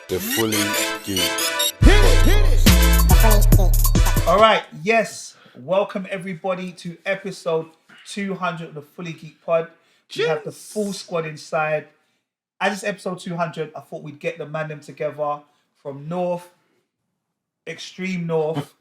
The Fully Geeked. All right, yes. Welcome everybody to episode 200 of the Fully Geeked Pod. We have the full squad inside. As it's episode 200, I thought we'd get the man them together from north, extreme north,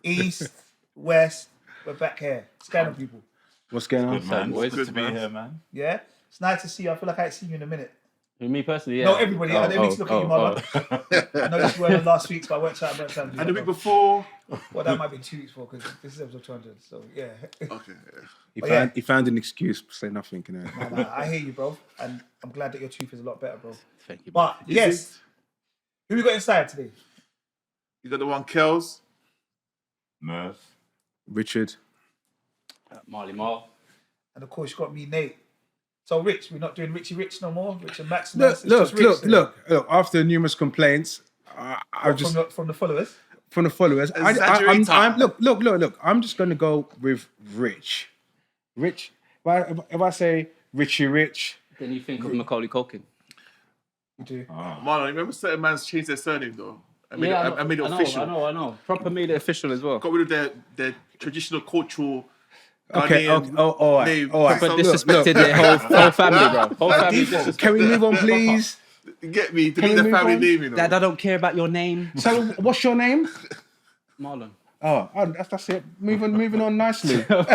east, west. We're back here. What's going on, people? What's going on? Good, man. Boys? Good to be here, man. Yeah? It's nice to see you. I feel like I ain't seen you in a minute. Me personally, yeah. No, everybody. I didn't need to look at you, Marlon. I know this was last week's, but I won't try. And the week before. Well, that might be 2 weeks before because this is episode 200. So, yeah. Okay. He found an excuse to say nothing, you know. Nah, I hear you, bro. And I'm glad that your tooth is a lot better, bro. Thank you. But, yes. Who we got inside today? You got the one, Kels. Murph. Richard. Marley Marl. And, of course, you got me, Nate. So, Rich, we're not doing Richie Rich no more. Richard Maximus. Look. After numerous complaints, From the followers. from the followers, look. I'm just gonna go with Rich. Rich. If I say Richie Rich, Then you think of Macaulay Culkin. You do. Marlon, remember certain man's changed their surname, though? I made it I official. I know. Proper made it official as well. Got rid of their traditional cultural okay, Ghanaian all right, name. all right. But Look, disrespected the whole family, bro. Whole family disrespected. can we move on, please? Get me, Can delete we the move family on? name, you know. Dad, I don't care about your name. So, what's your name? Marlon. Oh, that's it. Moving on nicely. All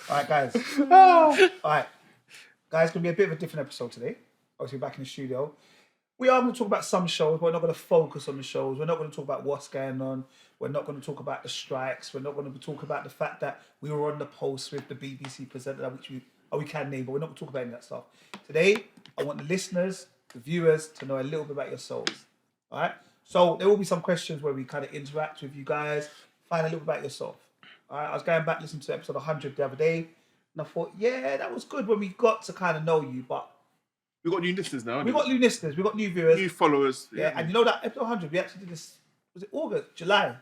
right, guys. All right. Guys, it's going to be a bit of a different episode today. Obviously, back in the studio. We are going to talk about some shows, but we're not going to focus on the shows. We're not going to talk about what's going on. We're not going to talk about the strikes. We're not going to talk about the fact that we were on the post with the BBC presenter, which we can name, but we're not going to talk about any of that stuff. Today, I want the listeners, the viewers, to know a little bit about yourselves. All right? So there will be some questions where we kind of interact with you guys, find a little bit about yourself. All right? I was going back listening to episode 100 the other day, and I thought, yeah, that was good when we got to kind of know you, but We've got new listeners now, we got new listeners, we got new viewers. new followers. Yeah, and you know that episode 100, we actually did this, was it August, July?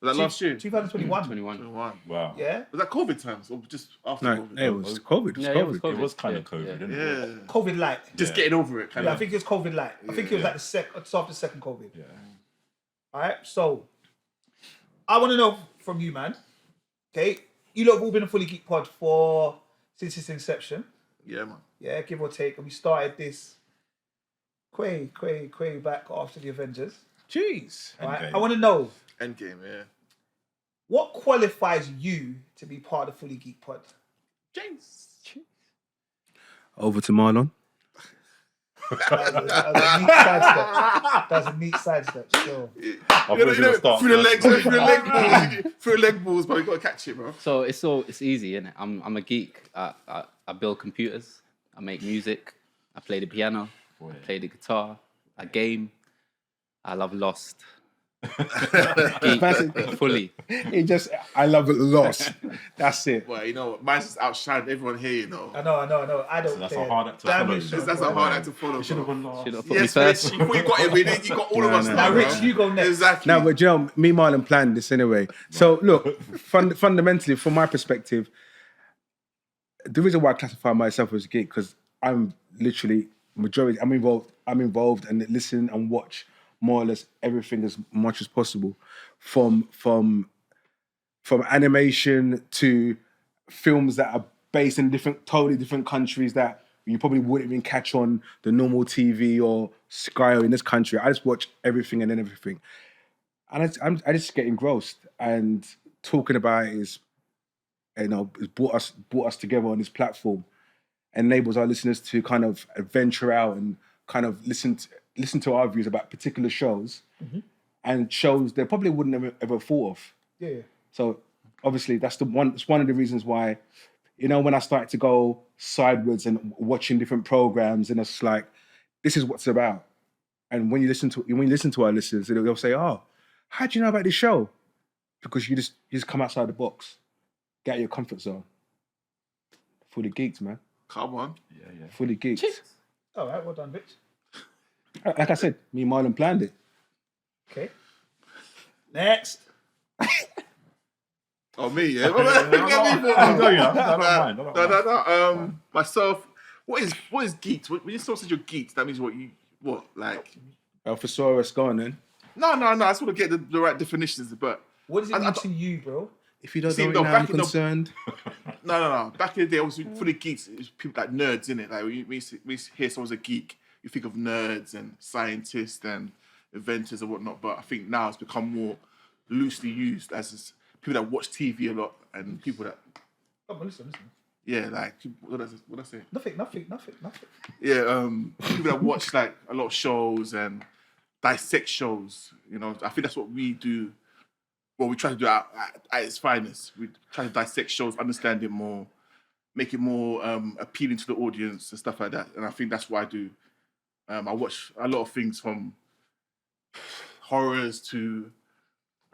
Was that last year? 2021. 21. Wow. Wow. Yeah? Was that COVID times or just after No, COVID? it was COVID. Yeah, it was COVID. It was kind of Yeah, COVID, yeah. didn't it? Yeah. COVID light. Just getting over it, kind Yeah, I of. think it was COVID light. I think it was like it's after the second COVID. Yeah. All right, so I want to know from you, man. Okay, you lot have all been a Fully Geek Pod since its inception. Yeah, man. Yeah, give or take. And we started this way back after the Avengers. Jeez. All right, Endgame. I want to know Endgame, yeah. what qualifies you to be part of the Fully Geek Pod. James. Over to Marlon. That was a neat sidestep. Sure. I thought you were gonna start Through the first. legs, through the leg balls, but you got to catch it, bro. So it's easy, innit? I'm a geek. I build computers. I make music. I play the piano. I play the guitar. I game. I love Lost. Geek, fully. I love it lost. That's it. Well, you know, mine's just outshined everyone here, you know. I know. I don't So that's care. a hard act to Damn follow. it, you know. That's a hard act to follow. You should have bro. gone last. Should have put me Yes, first. Rich, you got it, you got all of us No, now. Now, Rich, bro. you go next. Exactly. No, but you know, me, Marlon planned this anyway. So look, fundamentally, from my perspective, the reason why I classify myself as a geek because I'm literally majority. I'm involved and listen and watch more or less everything as much as possible, from animation to films that are based in totally different countries that you probably wouldn't even catch on the normal TV or Sky or in this country. I just watch everything and then everything. And I just get engrossed, and talking about it is, you know, it's brought us together on this platform, enables our listeners to kind of venture out and kind of listen to our views about particular shows, and shows they probably wouldn't have ever thought of. Yeah. So obviously it's one of the reasons why, you know, when I started to go sideways and watching different programs, and it's like, this is what's about. And when you listen to our listeners, they'll say, "Oh, how do you know about this show?" Because you just come outside the box, get out of your comfort zone. Fully geeked, man. Come on. Yeah. Fully geeked. All right, well done, Rich. Like I said, me and Marlon planned it. Okay. Next. Oh, me, yeah. No, I don't mind. Myself. What is geeked? When you say you're geeked, that means what you What, like? Thesaurus, go on then. No. I just want to get the right definitions, but What does it mean to you, bro? If you don't See, know no, it now, I'm back in the- concerned. no. Back in the day, obviously, fully geeks, it was people like nerds, innit? Like, we used to hear someone's a geek, you think of nerds and scientists and inventors and whatnot. But I think now it's become more loosely used as people that watch TV a lot and people that, Oh, but listen. yeah, like, what did I say? Nothing. Yeah, people that watch like a lot of shows and dissect shows. You know, I think that's what we do. Well, we try to do at its finest. We try to dissect shows, understand it more, make it more appealing to the audience and stuff like that. And I think that's what I do. I watch a lot of things from horrors to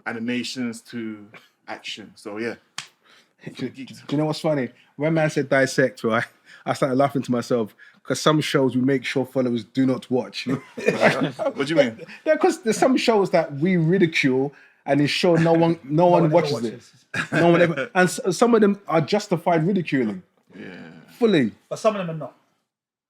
animations to action. So yeah. Do you know what's funny? When man said dissect, right, I started laughing to myself because some shows we make sure followers do not watch. What do you mean? Yeah, because there's some shows that we ridicule and it's sure no one watches it. No one ever, and some of them are justified ridiculing. Yeah. Fully. But some of them are not.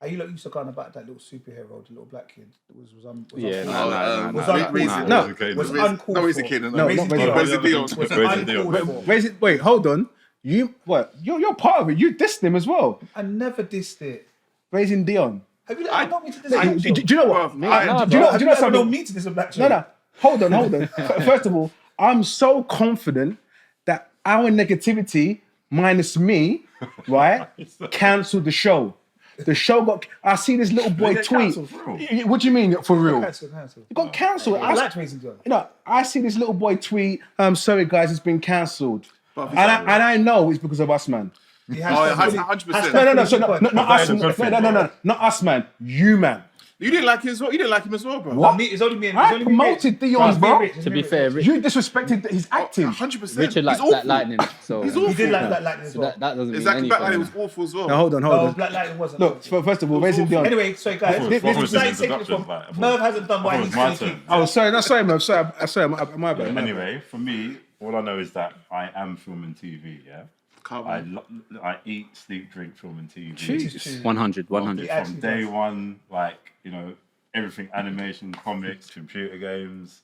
Are you used to go on about that little superhero, the little black kid? Was Yeah, uncalled no. for. Was uncalled for. No, he's a kid. No, Raising not Dion. Raising Dion. Was Raising Dion. uncalled for. Wait, hold on. You're part of it. You dissed him as well. I never dissed it. Raising Dion. Have you ever known me to diss a Do black show? you know what? Bro, Do you Have know you ever something? known me to diss a black show? No. Hold on. First of all, I'm so confident that our negativity minus me, right, cancelled the show. The show got. I see this little boy get tweet. cancelled for real? What do you mean for real? Cancel. It got cancelled. I liked Raising Dion. You know, I see this little boy tweet. Sorry guys, it's been cancelled, But and I know it's because of us, man. He Oh, hashtag- 100%. No. So not us, That's a good thing, no, not us, man. You, man. You didn't like him as well. You didn't like him as well, bro. What? It's only me and I promoted Dion's, bro. To be fair, You disrespected his acting. 100%. Richard likes He's Black awful. Lightning, so He's He awful. did like Black Lightning as so well. that doesn't mean Exactly. anything. Black Lightning was awful as well. Now, hold on. No, Black Lightning wasn't. Look, first of all, raising Dion. Anyway, sorry guys. What This was is the like taking it introduction from like? Merv hasn't done what I he thought it was needs my to turn. Oh, sorry, man. Sorry, my bad. Anyway, for me, all I know is that I am film and TV, yeah? I eat, sleep, drink film and TV. Jeez. 100. From day one, like, you know, everything, animation, comics, computer games,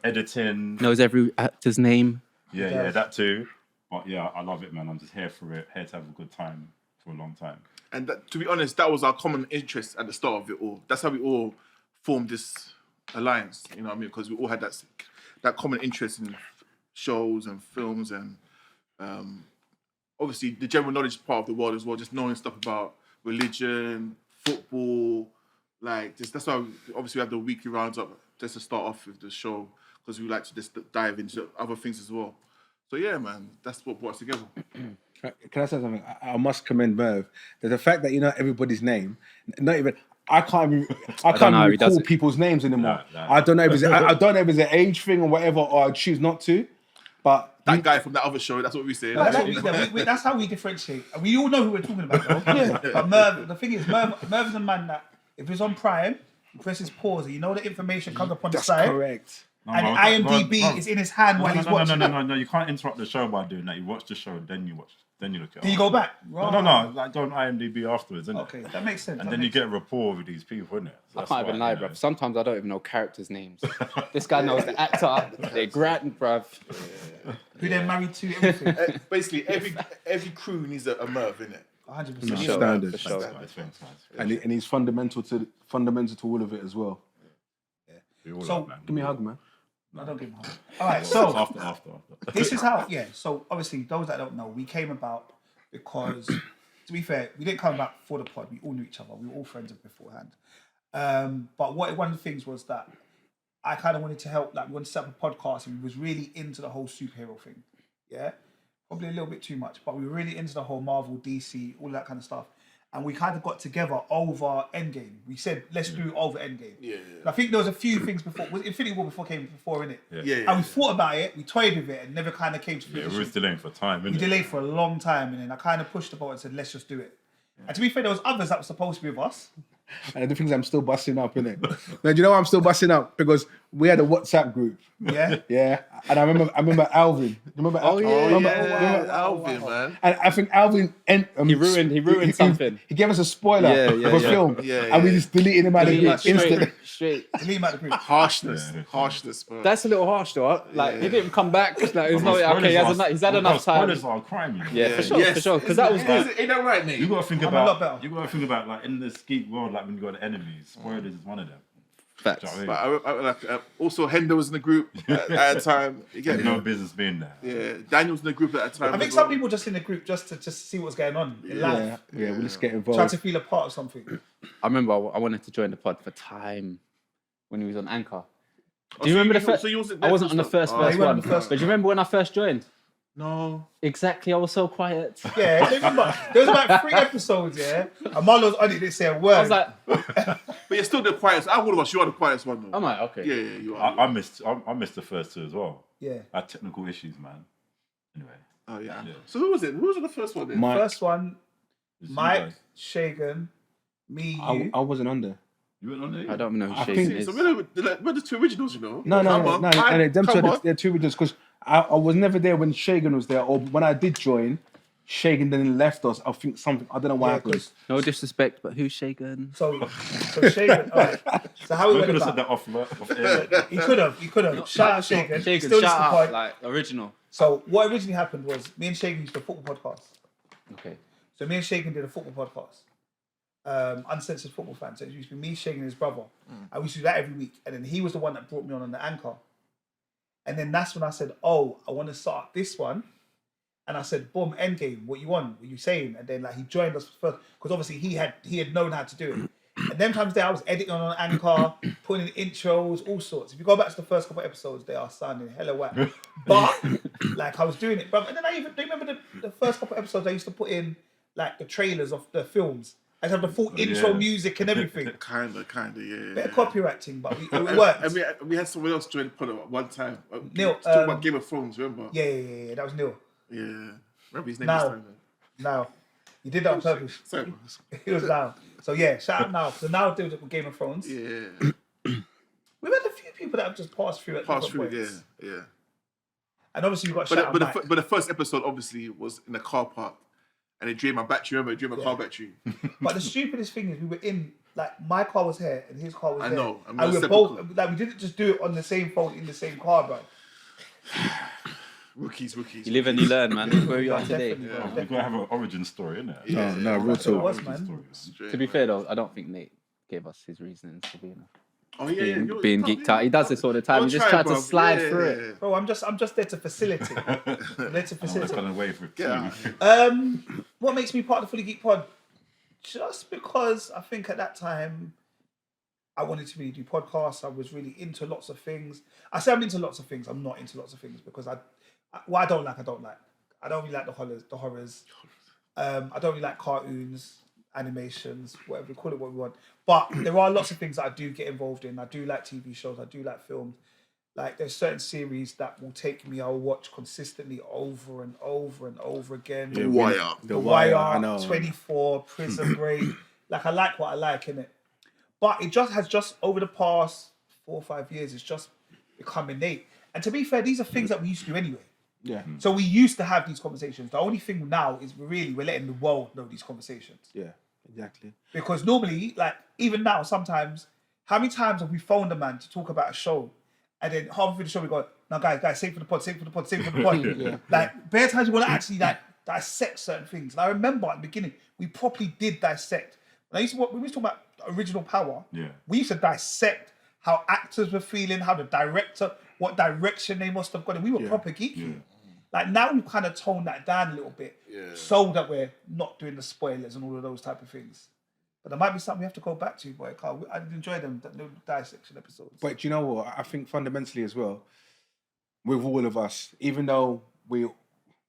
editing. Knows every actor's name. Yeah, that too. But yeah, I love it, man. I'm just here for it, here to have a good time for a long time. And that, to be honest, that was our common interest at the start of it all. That's how we all formed this alliance, you know what I mean? Because we all had that common interest in shows and films and obviously the general knowledge part of the world as well, just knowing stuff about religion, football, like that's why obviously we have the weekly rounds up just to start off with the show because we like to just dive into other things as well. So yeah, man, that's what brought us together. Can I say something? I must commend Merv. There's the fact that you know everybody's name. Not even I can't even know, he does recall it. people's names anymore. No. I don't know if it's an age thing or whatever, or I choose not to. But That guy from that other show, that's what we say. That's how we differentiate. And we all know who we're talking about, though. But Merv, the thing is, Merv is a man that, if it's on Prime, he presses pause, you know the information comes up on the that's side. correct. And IMDb is in his hand while he's watching. No, you can't interrupt the show by doing that. You watch the show, then you look at it. Do you go back? No, like go on IMDb afterwards, innit? Okay, that makes sense. And then you get a rapport with these people, innit? So I that's can't even why, lie, you know. bruv. Sometimes I don't even know characters' names. This guy knows the actor, they're grand, bruv. Who they're married to, everything. Basically, every crew needs a Merv, innit? 100%. Sure, Standard. for sure. Thanks. And he's fundamental to all of it as well. We all So, love, man. Give me a hug, man. No, don't give him a hug. All right, so After. this is how, so obviously, those that don't know, we came about because, to be fair, we didn't come about for the pod. We all knew each other. We were all friends beforehand. But one of the things was that I kind of wanted to help, like, we wanted to set up a podcast and we was really into the whole superhero thing. Yeah? Probably a little bit too much, but we were really into the whole Marvel, DC, all that kind of stuff. And we kind of got together over Endgame. We said, let's do it over Endgame. Yeah. And I think there was a few things before. Was Infinity War came before, innit? Yeah. And we thought about it, we toyed with it, and never kind of came to Yeah, fruition. we were delaying for time, innit? We delayed for a long time, and then I kind of pushed the boat and said, let's just do it. And to be fair, there was others that were supposed to be with us. And the things I'm still busting up, innit? Now, do you know why I'm still busting up? Because we had a WhatsApp group. Yeah. Yeah, and I remember Alvin. You remember? Oh, yeah. Oh, Remember- yeah, remember- Alvin, man. And I think Alvin He ruined something. He gave us a spoiler Yeah, of yeah, a yeah. film, Yeah, and we yeah. just deleted him out of the group instantly. Straight. Delete him out the group. Harshness, bro. That's a little harsh, though. Like, he didn't come back. Like, it's not Spoilers okay. are- He's had enough time. Spoilers are a crime, you know? Yeah, for sure. Because that was Ain't that right, Nate? You gotta think I'm a lot about. better. You gotta think about like in this geek world, like when you got enemies. Spoilers is one of them. facts. Do you know what I mean? But also Hendo was in the group at a time. You get no business being there. Yeah, Daniel was in the group at a time. I think as some well. people just in the group just to see what's going on in life. Yeah, we just get Try involved. to feel a part of something. I remember I wanted to join the pod for time when he was on Anchor. Oh, Do you so remember the first? so you wasn't I there wasn't for on the stuff? first Oh, first you weren't on one. the first But do you remember when I first joined? No. Exactly, I was so quiet. Yeah, do you remember? There was about 3 episodes, yeah, and Marlo's on it, didn't say a word. I was like, But you're still the quietest. I would have you are the quietest one though. I'm like, okay. Yeah, you are. I missed the first two as well. yeah. I had technical issues, man. Anyway, Oh yeah. Yeah. So who was it? Who was on the first one then? Mike, First one, it's you Mike, guys. Shagan, me, I you. wasn't on there. You went on there? I don't know who I Shagan think- is. So we're the two originals, you know. No, Come on. and them two Come are on. they're two videos because I was never there when Shagan was there, or when I did join, Shagan then left us. I think something, I don't know what Yeah, happened. 'cause- No disrespect, but who's Shagan? so Shagan. Alright. So how we We went could have said about? that off air. He could have. Shout out Shagan. Shagan, Still shout listen to out, pod. like original. So what originally happened was me and Shagan used a football podcast. Okay. So me and Shagan did a football podcast. Uncensored football fans. So it used to be me, Shagan, and his brother. And we used to do that every week. And then he was the one that brought me on the Anchor. And then that's when I said, oh, I want to start this one. And I said, boom, Endgame, what you want? What you saying? And then like he joined us first. Because obviously he had known how to do it. And then times there I was editing on Anchor, putting in intros, all sorts. If you go back to the first couple of episodes, they are sounding hella whack. But like I was doing it, bro. And then do you remember the first couple of episodes I used to put in like the trailers of the films? I'd have the full intro yeah. music and everything. Kinda, yeah. Bit of copywriting, but it worked. And we had someone else join the pod at one time. Neil, Talk about Game of Thrones, remember? Yeah, that was Neil. Yeah. Remember his name Now. this time, man. Now, you did that on purpose. Sorry. He was now. So yeah, shout out now. So now doing it with Game of Thrones. Yeah. We've had a few people that have just passed through at Pass different through, points. yeah. And obviously you've got shout out Mike. But the first episode obviously was in a car park. And it drained my battery, remember? It drained my car battery. But the stupidest thing is we were in, like, my car was here and his car was I there. know, and And we we were were separate both, like, we didn't just do it on the same phone in the same car, bro. Rookies. You live and you learn, man. Look where you are today. Definitely, bro, You've got definitely. to have an origin story, innit? Yeah. No, real That's what it talk. was, Origin man. story, To be fair though, I don't think Nate gave us his reasons for being Oh, yeah, being geeked out. He does this all the time. He just tried to slide through it. Bro, I'm just there to facilitate. I'm there to I'm gonna facilitate. kind of wait for it. Yeah. What makes me part of the Fully Geek Pod? Just because I think at that time I wanted to really do podcasts. I was really into lots of things. I say I'm into lots of things. I'm not into lots of things because what I don't like, I don't like. I don't really like the horrors. I don't really like cartoons, animations, whatever we call it, what we want. But there are lots of things that I do get involved in. I do like TV shows. I do like films. Like there's certain series that will take me. I'll watch consistently over and over and over again. The Wire. The Wire, I know. 24, Prison Break. Like I like what I like in it. But it has over the past 4 or 5 years, it's just become innate. And to be fair, these are things that we used to do anyway. Yeah, So we used to have these conversations. The only thing now is we're letting the world know these conversations. yeah, exactly. Because normally, like even now, sometimes, how many times have we phoned a man to talk about a show, and then halfway through the show we go, "Now, guys, save for the pod, save for the pod, save for the pod." Yeah. Like bare times we want to actually like dissect certain things. And I remember at the beginning we properly did dissect. When we used to talk about original power, Yeah. we used to dissect how actors were feeling, how the director, what direction they must have gone in. We were proper geeky. Yeah. Like now we've kind of toned that down a little bit, so that we're not doing the spoilers and all of those type of things. But there might be something we have to go back to, boy. Carl. I did enjoy them, the dissection episodes. But do you know what? I think fundamentally as well, with all of us, even though we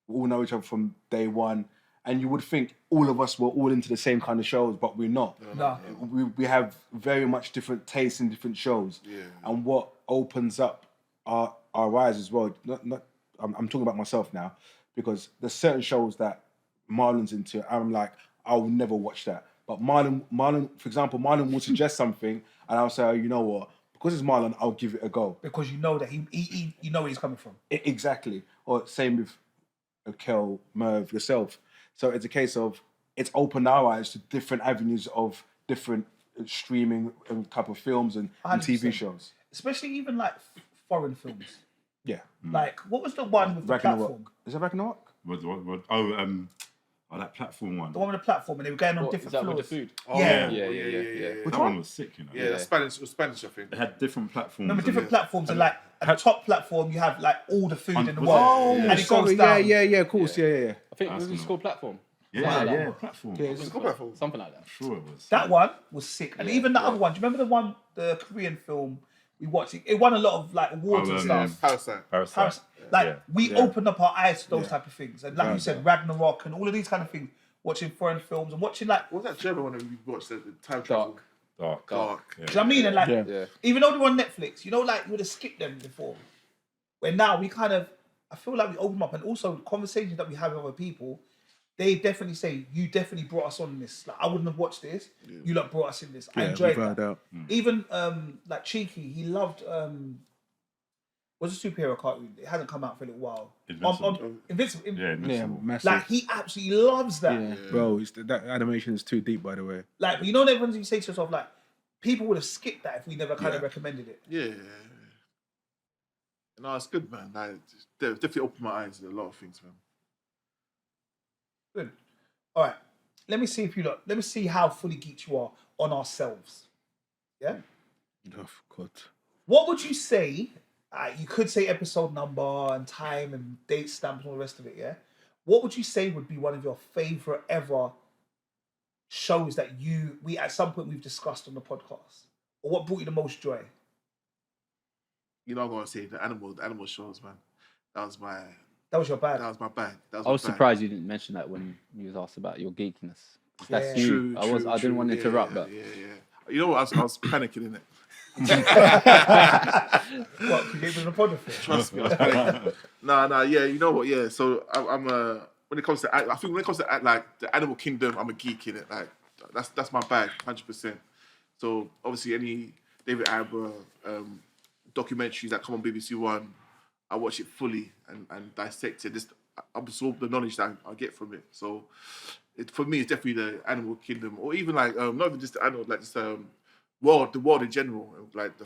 all know each other from day one, and you would think all of us were all into the same kind of shows, but we're not. No. We have very much different tastes in different shows. Yeah. And what opens up our eyes as well, I'm talking about myself now, because there's certain shows that Marlon's into, I'm like, I will never watch that. But Marlon, for example, Marlon will suggest something, and I'll say, oh, you know what? because it's Marlon, I'll give it a go. Because you know that you know where he's coming from. Exactly. Or same with Kel, Merv, yourself. So it's a case of it's opened our eyes to different avenues of different streaming type of films and TV 100%. shows. Especially even like foreign films. Yeah. Like, what was the one with the platform? Is it Ragnarok? Oh, that platform one. The one with the platform, and they were going on different Is that floors. with the food? Oh, Yeah. Yeah. That one was sick, you know. Yeah, Spanish, I think. It had different platforms. Remember, and different it- platforms, and like at the top platform, you have like all the food in the was world, it? and it goes Sorry, down. yeah, of course, yeah. I think it was just called platform. Yeah, platform. Yeah, It's a good platform. Something like that. I'm sure it was. That one was sick, and even the other one. Do you remember the one, the Korean film we watched? It won a lot of like awards and stuff. Parasite. Paris, like we Yeah. opened up our eyes to those type of things, and like you said, Ragnarok and all of these kind of things. Watching foreign films and watching like, What was that German one that we watched? The time travel. Dark. Dark. do you know what I mean? And like, Yeah. even though they were on Netflix, you know, like you would have skipped them before. Where now we kind of, I feel like we open them up, and also the conversations that we have with other people, they definitely say, you definitely brought us on this. Like, I wouldn't have watched this. You lot brought us in this. I enjoyed that. Even like Cheeky, he loved what's a superhero cartoon? It hasn't come out for a little while. Invincible. Yeah, Yeah, Invincible. massive. Like he absolutely loves that. Yeah. Bro, that animation is too deep, by the way. Like, but you know, everyone's you say to yourself, like, people would have skipped that if we never kind of recommended it. Yeah. No, it's good, man. Like, it's definitely opened my eyes to a lot of things, man. Good. All right. Let me see let me see how fully geeked you are on ourselves. Yeah. Oh, God. What would you say? You could say episode number and time and date stamp and all the rest of it. Yeah. What would you say would be one of your favorite ever shows that we at some point we've discussed on the podcast, or what brought you the most joy? You know, I'm gonna say the animal shows, man. That was my bag. That was my bag. I was surprised you didn't mention that when you was asked about your geekiness. That's Yeah. you. I didn't want to interrupt, but Yeah. You know what? I was panicking in it. What? You gave me the pod for? Trust me, I was panicking. Nah. Yeah, you know what? Yeah. So I'm when it comes to like the animal kingdom, I'm a geek in it. Like that's my bag, 100%. So obviously any David Attenborough documentaries that come on BBC One, I watch it fully and dissect it. Just absorb the knowledge that I get from it. So for me, it's definitely the animal kingdom, or even like not even just the animal, like just the world in general, like the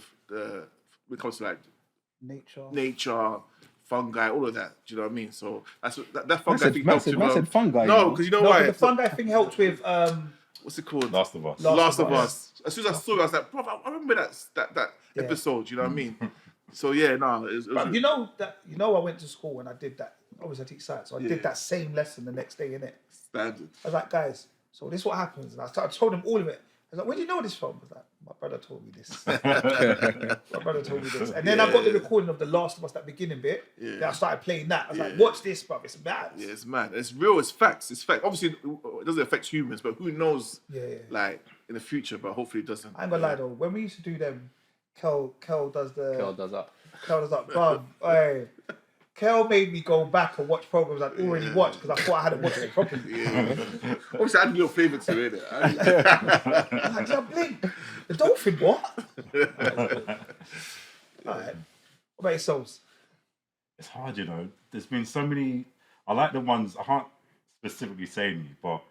when it comes to like nature, fungi, all of that. Do you know what I mean? So that's that fungi thing helped I said fungi. No, because you know why? The fungi thing helped with what's it called? Last of Us. Last of Us. As soon as I saw it, I was like, bro, I remember that episode. Do you know what I mean? So yeah, no. It was But you know, I went to school and I did that. Obviously, I teach science, so I did that same lesson the next day, innit? standard. I was like, guys, so this is what happens. And I told them all of it. I was like, where do you know this from? I was like, my brother told me this. My brother told me this. And then I got the recording of The Last of Us, that beginning bit. Yeah. Then I started playing that. I was like, watch this, bruv. It's mad. Yeah, it's mad. It's real. It's facts. It's fact. Obviously, it doesn't affect humans, but who knows? Yeah. Like in the future, but hopefully it doesn't. I ain't gonna lie though. When we used to do them, Kel does up. bruv. Hey, Kel made me go back and watch programs I'd already watched because I thought I hadn't watched it properly. Yeah. Obviously, I had a little flavour to it. I'm like, yeah, Blink. The dolphin, what? Alright. What about yourselves? It's hard, you know. There's been so many. I like the ones. I can't specifically say any, but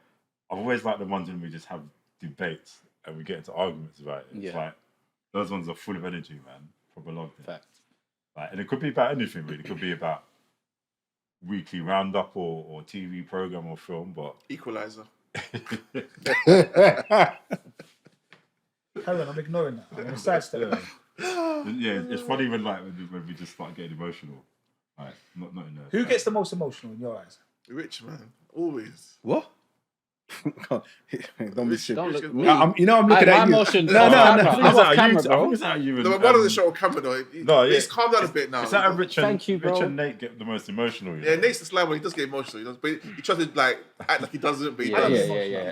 I've always liked the ones when we just have debates and we get into arguments about it. It's like those ones are full of energy, man. Proper love it. Fact. Like, and it could be about anything really. It could be about weekly roundup or TV program or film, but Equalizer. Carry on, I'm ignoring that. I'm going to sidestep. Yeah, it's funny when we just start getting emotional. Like, not in there. Who gets the most emotional in your eyes? Rich man, always. What? Don't be Don't silly. look at Me. me. I'm looking My at you. emotions. No. Off camera, I bro. think it's how you No, my brother doesn't show on camera though. No, yeah. He's calmed down a bit now. It's how Rich and Nate get the most emotional. You know? Yeah, Nate's the slam when he does get emotional. He does, but he tries to like act like he doesn't. But he Yeah.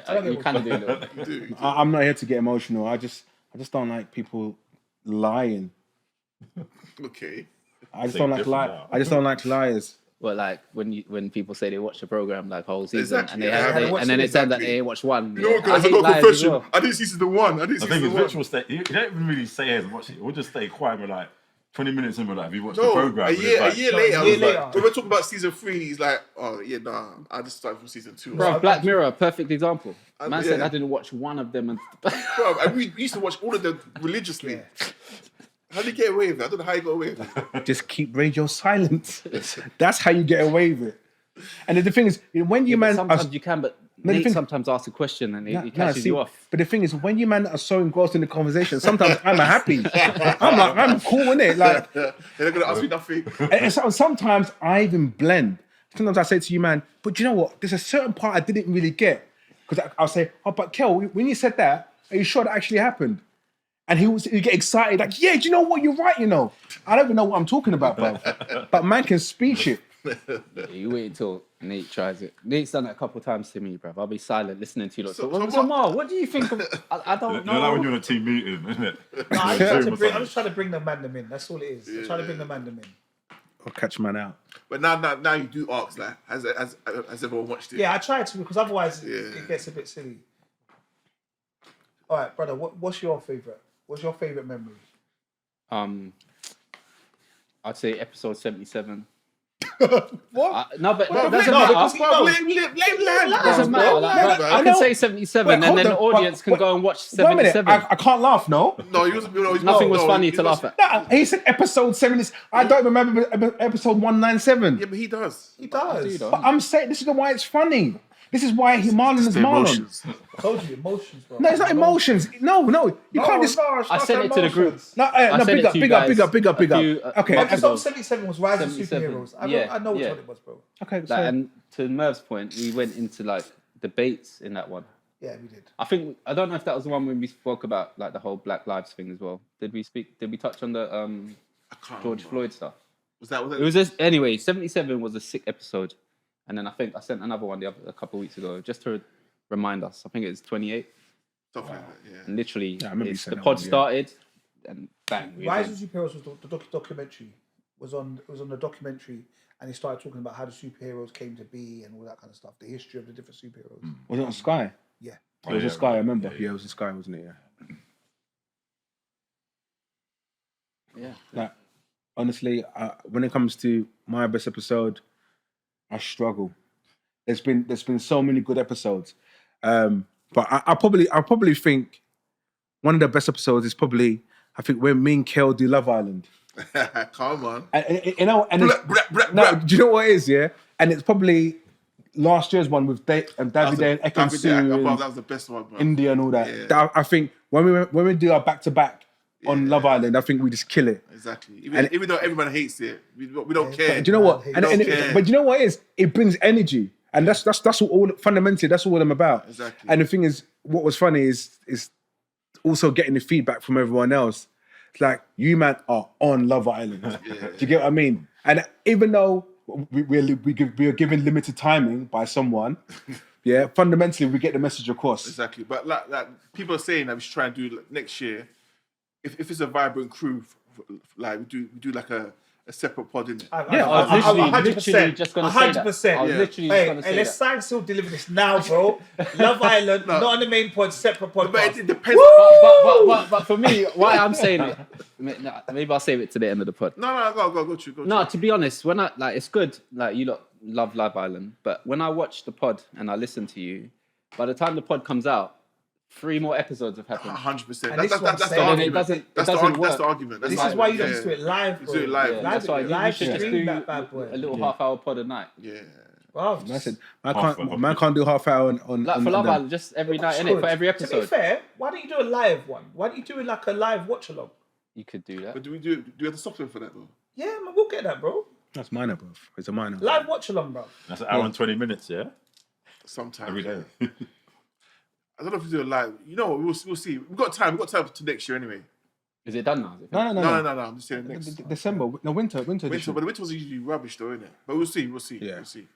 does. You kind of do a little bit. You do. I'm not here to get emotional. I just don't like people lying. Okay. I just don't like different now. I just don't like liars. Well, like when people say they watch the program like whole season Exactly, and they, yeah, have, watch and then it, it turns out exactly. they ain't watched one. You know what, Yeah. I guys? I hate got a live as confession. well. I didn't see season 1. I didn't I see think season it's 1. Rich will stay. He don't even really say he hasn't watched it. We'll just stay quiet. We're like 20 minutes in. We're like, have you watched the No, program? a And year it's like, later. I was later. like, when we're talking about season 3, he's like, oh yeah, nah, I just started from season 2. Bro, Black Mirror, perfect example. Man said yeah. I didn't watch one of them. And Bro, and we used to watch all of them religiously. How did he get away with it? I don't know how he got away with it. Just keep radio silent. That's how you get away with it. And the thing is, when you man, sometimes you can, but No, the Nate thing- sometimes asks a question and he No, catches see, you off. But the thing is, when you man are so engrossed in the conversation, sometimes I'm happy. I'm cool in it. Like, They're not gonna ask me nothing. and sometimes I even blend. Sometimes I say to you, man, but you know what? There's a certain part I didn't really get. Because I'll say, oh, but Kel, when you said that, are you sure that actually happened? And he'd get excited, like, yeah, do you know what? You're right, you know. I don't even know what I'm talking about, bro. But man can speak it. Yeah, you wait until Nate tries it. Nate's done it a couple of times to me, bro. I'll be silent listening to you. Like, So what do you think of? I don't you know, like when know. you're in a team meeting, isn't it? No, I'm Zoom or just trying to bring the mandem in. That's all it is. I'm trying to bring the mandem in. I'll catch man out. But now you do ask, like, has everyone watched it? Yeah, I try to because otherwise Yeah. it gets a bit silly. All right, brother. What's your favorite? What's your favorite memory? I'd say episode 77. What? No, but Well, it doesn't no, matter. because he knows. It doesn't matter. bro. Like, I I know. can say 77, Wait, and hold then on, the audience can go and watch Wait a minute, 77. I can't laugh, no? No, he wasn't. Nothing was funny to laugh at. No, he said episode 70. I don't remember episode 197. Yeah, but he does. He does. though. But I'm saying this is why it's funny. This is why Marlon is The Marlon. emotions. I told you emotions, bro. No, it's not emotions. No, you can't just. I sent it to the group. No, I no, sent big it up, to you big up, guys big up, big up, big a up. few, Okay, months Episode ago. 77 was Rise of 77. Superheroes. I know which Yeah. one it was, bro. okay. Like, So, and to Merv's point, we went into like debates in that one. Yeah, we did. I don't know if that was the one when we spoke about like the whole Black Lives thing as well. Did we touch on the I can't George remember. Floyd stuff? Was that? It was just, anyway, 77 was a sick episode. And then I think I sent another one a couple of weeks ago just to remind us. I think it's 28. Stuff like that, yeah. And literally, I remember you the said that pod one, yeah. started and bang. we Rise went. of Superheroes was the documentary. Was on the documentary, and he started talking about how the superheroes came to be and all that kind of stuff. The history of the different superheroes. was it on Sky? Yeah. It was on Sky, I remember. Yeah, it was on Sky, wasn't it? Yeah. Yeah. Like, honestly, when it comes to my best episode, I struggle. There's been so many good episodes, but I probably think one of the best episodes is probably I think when me and Kel do Love Island. Come on. And you know, and it's, Brap, brap, no, brap. do you know what it is? Yeah, and it's probably last year's one with David and Ekin-Su That and was the best one, bro. India and all that. Yeah. I think when we do our back to back on Love Island, I think we just kill it. Exactly. Even though everyone hates it, we don't care. Do you know what? Man, And, don't care. but do you know what it is? It brings energy, and that's all fundamentally. That's all I'm about. Exactly. And the thing is, what was funny is also getting the feedback from everyone else. It's like you man are on Love Island. Do you get what I mean? And even though we are given limited timing by someone, yeah, fundamentally we get the message across. Exactly. But like people are saying that we should try and do next year. If it's a vibrant crew, like we do like a separate pod in it. Yeah, I was literally just going to say that. 100%. I was Yeah. literally just Hey, going to say let's that. sign still deliver this now, bro. Love Island, not on the main pod, separate But podcast. it depends. But for me, why I'm saying it, maybe I'll save it to the end of the pod. No, go through. No, to be honest, when it's good, like you lot love Love Island, but when I watch the pod and I listen to you, by the time the pod comes out, 3 more episodes have happened. 100%. And this is what I'm That's the saying. And it argument. doesn't That's work. the argument. That's This the is why you argument. don't just do it live, bro. Do it live. Yeah, that's why you live should just stream do that bad boy. a little half-hour pod a night. Yeah. Wow. I said, Half man can't do half hour on Like for on Love them. Island, just every night, innit? For every To be episode. fair, why don't you do a live one? Why don't you do it like a live watch along? You could do that. But do we have the software for that though? Yeah, man, we'll get that, bro. That's minor, bro. It's a minor. Live watch along, bro. That's an hour and 20 minutes, yeah? Sometimes. Every day. I don't know if we do it live. You know, we'll see. We've got time. We've got time to next year anyway. Is it done now? Is it No. No. I'm just saying next. December, no winter Winter, edition. but the winter was usually rubbish though, isn't it? But we'll see. Yeah. We'll see.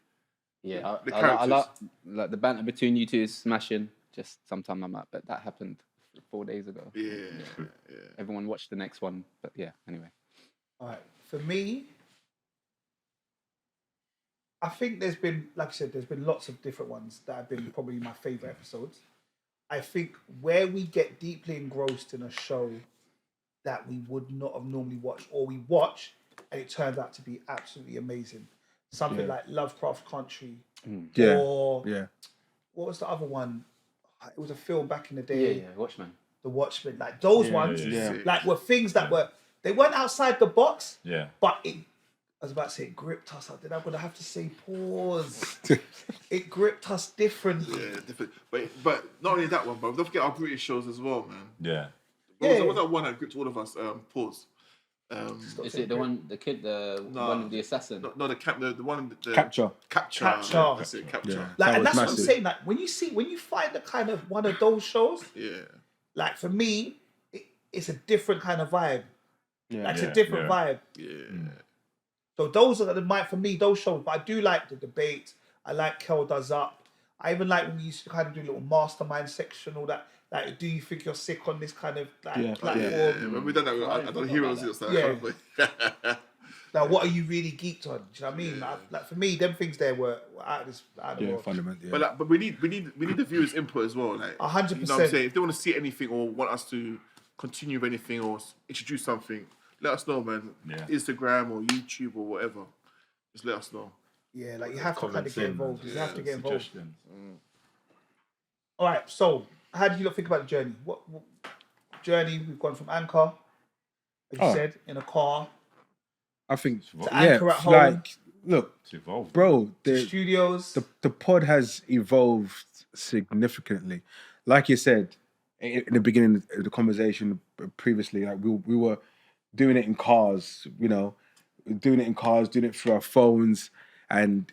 Yeah, The I like characters. like the banter between you two is smashing. Just sometime I'm at, but that happened 4 days ago. Yeah. Everyone watched the next one, but yeah. Anyway, All right. For me, I think there's been, like I said, there's been lots of different ones that have been probably my favorite episodes. I think where we get deeply engrossed in a show that we would not have normally watched, or we watch and it turns out to be absolutely amazing. Something like Lovecraft Country, or what was the other one? It was a film back in the day. Watchmen. The Watchmen, like those ones, like were things that they weren't outside the box. Yeah. But I was about to say it gripped us. Then I'm gonna have to say pause. It gripped us differently. Yeah, different. But not only that one, but don't forget our British shows as well, man. Yeah. What was that one that gripped all of us? Pause. Is it the one, the kid, one of the assassin? No, the one. Capture. Capture. That's it. Capture. Yeah. Like, and was that's what I'm massive. saying. Like when you find a kind of one of those shows, like for me, it's a different kind of vibe. Like it's a different vibe. Yeah. So those are for me, those shows. But I do like the debate. I like Kel Does Up. I even like when we used to kind of do a little mastermind section, all that. Like, do you think you're sick on this kind of platform? Yeah. When we done that, I done Heroes. Now, what are you really geeked on? Do you know what I mean? Like for me, them things there were out of the world. Fundamentally. But we need the viewers' input as well. Like 100%. You know what I'm saying? If they want to see anything or want us to continue with anything or introduce something, let us know, man. Yeah. Instagram or YouTube or whatever. Just let us know. Yeah, like you have to kind of get involved. You have to get involved. Suggestions. All right, so how do you lot think about the journey? What journey? We've gone from Anchor, as you said, in a car, I think, to Anchor at home, like, look, It's evolved. bro, studios. the pod has evolved significantly. Like you said in the beginning of the conversation previously, like we were doing it in cars, doing it through our phones, and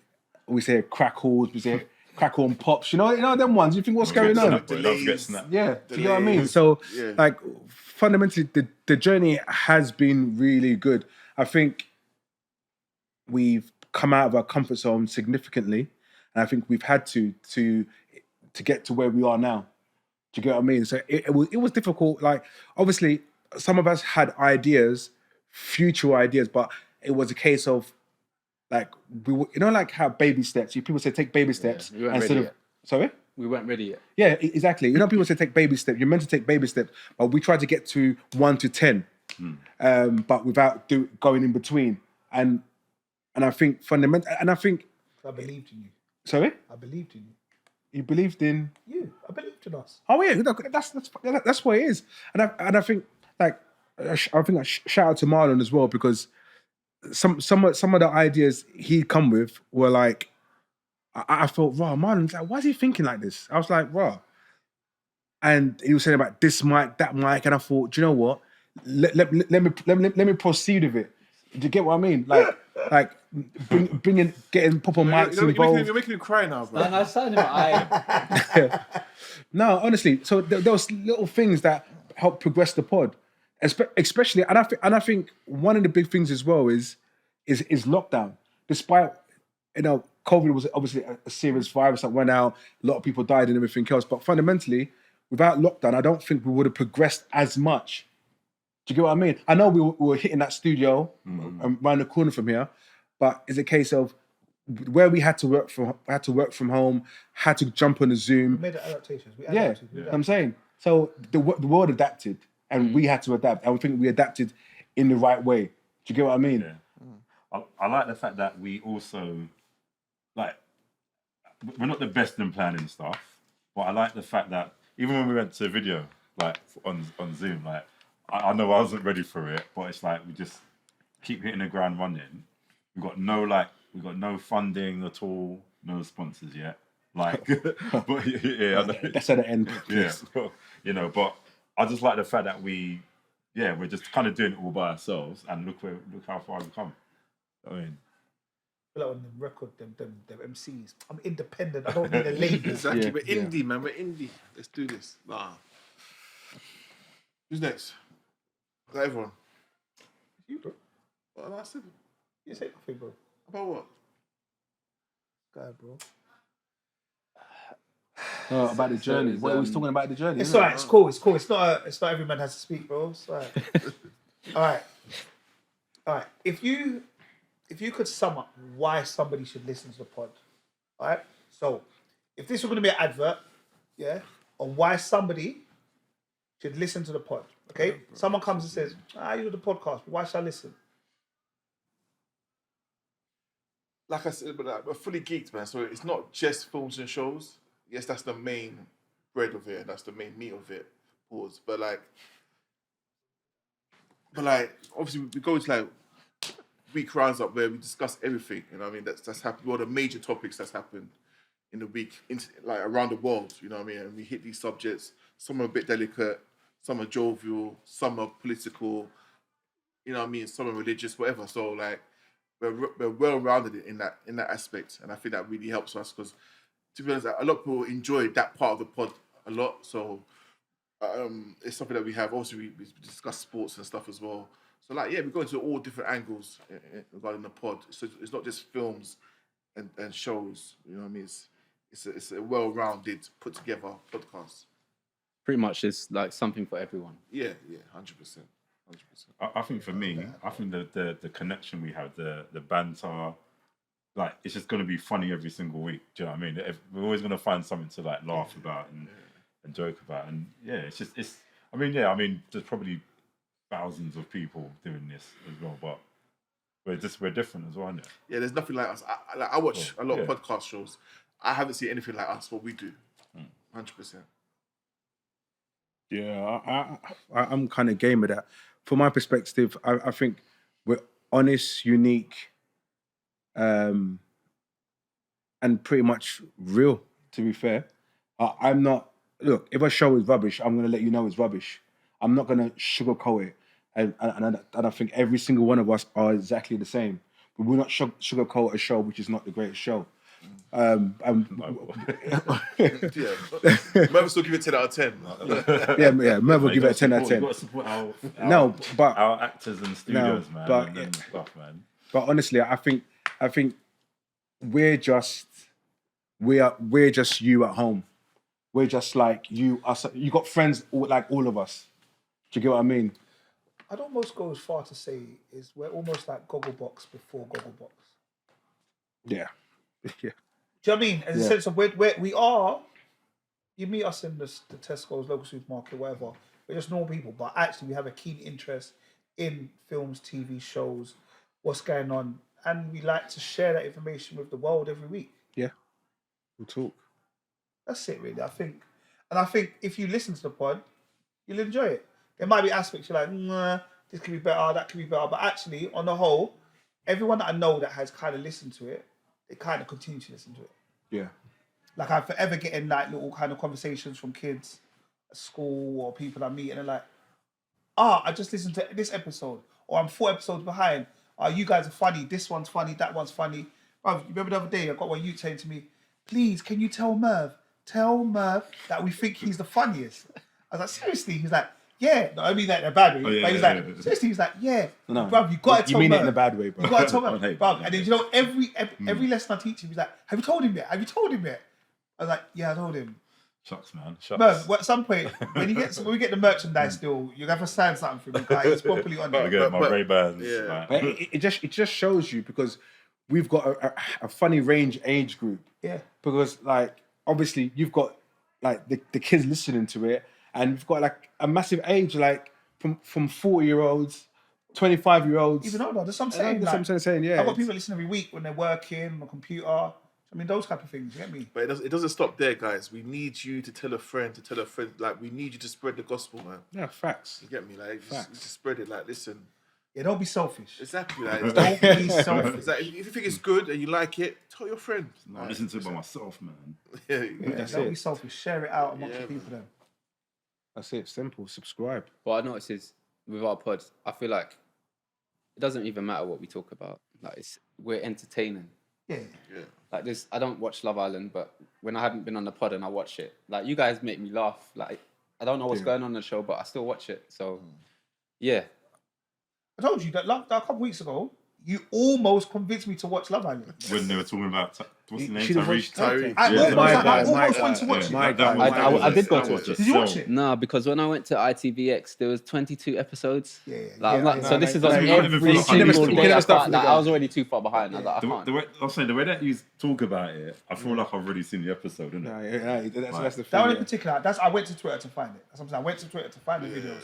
we say crackles, we say crackle and pops, you know them ones. You think what's going on? Don't forget Snap. Yeah, do you know what I mean? So, like, fundamentally, the journey has been really good. I think we've come out of our comfort zone significantly, and I think we've had to get to where we are now. Do you get what I mean? So it was difficult. Like, obviously, some of us had future ideas, but it was a case of, like, like how baby steps. People say take baby steps we weren't instead ready of. Sorry. We weren't ready yet. Yeah, exactly. People say take baby steps. You're meant to take baby steps, but we tried to get to 1 to 10, but without going in between. And I think fundamental. And I think I believed in you. Sorry, I believed in you. you believed in. You. I believed in us. Oh yeah, that's what it is. And I think shout out to Marlon as well, because some of the ideas he'd come with were like, I felt, raw, Marlon's like, why is he thinking like this? I was like, raw. And he was saying about this mic, that mic, and I thought, do you know what? Let me proceed with it. Do you get what I mean? Like getting proper mics involved. You're making him cry now, bro. No, it's something I. No, honestly. So there was little things that helped progress the pod, especially, and I think one of the big things as well is lockdown. Despite COVID was obviously a serious virus that went out, a lot of people died and everything else. But fundamentally, without lockdown, I don't think we would have progressed as much. Do you get what I mean? I know we were hitting that studio around the corner from here, but it's a case of where we had to work from home, had to jump on a Zoom. We made the adaptations. We Yeah, adapted. I'm saying. So the world adapted, and we had to adapt. And I think we adapted in the right way. Do you get what I mean? Yeah. I like the fact that we also, like, we're not the best in planning stuff, but I like the fact that even when we went to video, like on Zoom, like, I know I wasn't ready for it, but it's like we just keep hitting the ground running. We've got no funding at all, no sponsors yet. Like, but yeah, I know. That's at the end. Yeah, but I just like the fact that we're just kind of doing it all by ourselves, and look how far we've come. I mean, I feel like on the record, them MCs. I'm independent. I don't need a label. Exactly. Yeah, We're indie, man. We're indie. Let's do this. Nah. Who's next? Is that everyone? You, bro. Well, I said. You say nothing, bro. About what? God, bro. Oh, about the journey. What are we talking about the journey? It's isn't it? alright. It's cool. It's cool. It's not every man has to speak, bro. It's alright. All right. If you if you could sum up why somebody should listen to the pod, all right? So, if this were going to be an advert, yeah, on why somebody should listen to the pod, okay? Someone comes and says, you do the podcast, why should I listen? Like I said, but we're fully geeked, man. So it's not just films and shows. Yes, that's the main bread of it, and that's the main meat of it. Pause. But obviously we go to like week rounds up where we discuss everything. You know what I mean? That's happened. All the major topics that's happened in the week, like around the world. You know what I mean? And we hit these subjects. Some are a bit delicate. Some are jovial. Some are political. You know what I mean? Some are religious. Whatever. So like. We're well rounded in that aspect, and I think that really helps us because, to be honest, a lot of people enjoy that part of the pod a lot. So it's something that we have. Obviously, we discuss sports and stuff as well. So like, yeah, we go into all different angles regarding the pod. So it's not just films and shows. You know what I mean? It's a well rounded, put together podcast. Pretty much, it's like something for everyone. Yeah, 100%. 100%. I think for me, I think the connection we have, the banter, like it's just going to be funny every single week. Do you know what I mean? We're always going to find something to like laugh about and joke about, and yeah, I mean, there's probably thousands of people doing this as well, but we're different as well, aren't it? Yeah, there's nothing like us. I watch a lot of podcast shows. I haven't seen anything like us. What we do, 100%. Yeah, I'm kind of game with that. From my perspective, I think we're honest, unique, and pretty much real, to be fair. I'm not... Look, if a show is rubbish, I'm going to let you know it's rubbish. I'm not going to sugarcoat it. And I think every single one of us are exactly the same. But we're not sugarcoat a show which is not the greatest show. Merv still give it 10 out of 10. yeah. Merv will give it a 10 out of 10. You've got to support our actors and studios, man. Man. But honestly, I think we're just you at home. We're just like you. Us. You got friends like all of us. Do you get what I mean? I'd almost go as far to say is we're almost like Gogglebox before Gogglebox. Yeah. Do you know what I mean? In the sense of we are, you meet us in the Tesco's, local supermarket, whatever. We're just normal people, but actually we have a keen interest in films, TV shows, what's going on, and we like to share that information with the world every week. Yeah, we'll talk. That's it, really. I think if you listen to the pod, you'll enjoy it. There might be aspects you're like, nah, this could be better, that could be better, but actually, on the whole, everyone that I know that has kind of listened to it, they kind of continue to listen to it. Yeah. Like I'm forever getting like little kind of conversations from kids at school or people I meet and they're like, I just listened to this episode or I'm 4 episodes behind. You guys are funny. This one's funny. That one's funny. Bro, you remember the other day I got one youth saying to me, please, can you tell Merv that we think he's the funniest? I was like, seriously? He's like, yeah. Not only that in a bad way, but he's like, seriously, he's like, yeah. No, bro, you got to tell Merv. You mean Merv. it in a bad way, bro. You got to tell Merv. Bro. And then, you know, every lesson I teach him, he's like, have you told him yet? I was like, yeah, I told him. Shucks, man. Shucks. Merv, at some point, when we get the merchandise deal, you're going to have to sign something for me. Like, it's properly on there. Get my Ray-Bans. Yeah. But it just shows you because we've got a funny range age group. Yeah. Because, like, obviously, you've got, like, the kids listening to it, and you've got, like, a massive age, like, from 40-year-olds, 25-year-olds. Even older. That's what I'm saying. That's what I'm saying, yeah. I've got people listening every week when they're working on the computer. I mean, those type of things, you get me? But it doesn't stop there, guys. We need you to tell a friend, Like, we need you to spread the gospel, man. Yeah, facts. You get me? Like, just spread it. Like, listen. Yeah, don't be selfish. Exactly. Like, Don't be selfish. it's like, if you think it's good and you like it, tell your friend. No, I listen to it by myself, man. Yeah, don't be selfish. Share it out amongst the people then. That's it. Simple. Subscribe. What I notice is with our pods, I feel like it doesn't even matter what we talk about. Like we're entertaining. Yeah. Like this, I don't watch Love Island, but when I haven't been on the pod and I watch it, like you guys make me laugh. Like I don't know what's going on in the show, but I still watch it. So yeah. I told you that a couple of weeks ago, You almost convinced me to watch Love Island. When they were talking about what's his name, should have Tariq. watched Tariq. I Yeah, almost wanted to watch it. My that God. was- I did go to watch it. Did you watch it? No, because when I went to ITVX, there was 22 episodes. Yeah, Like, I'm like, yeah. so this is on you can't even every feel like single you day. never I, start can't, from like, the I was already too far behind. I was like, I can't. The way, I'm saying the way that you talk about it, I feel like I've already seen the episode, innit? No, that's the thing. That one in yeah. particular, I went to Twitter to find it. That's what I'm saying. I went to Twitter to find the videos.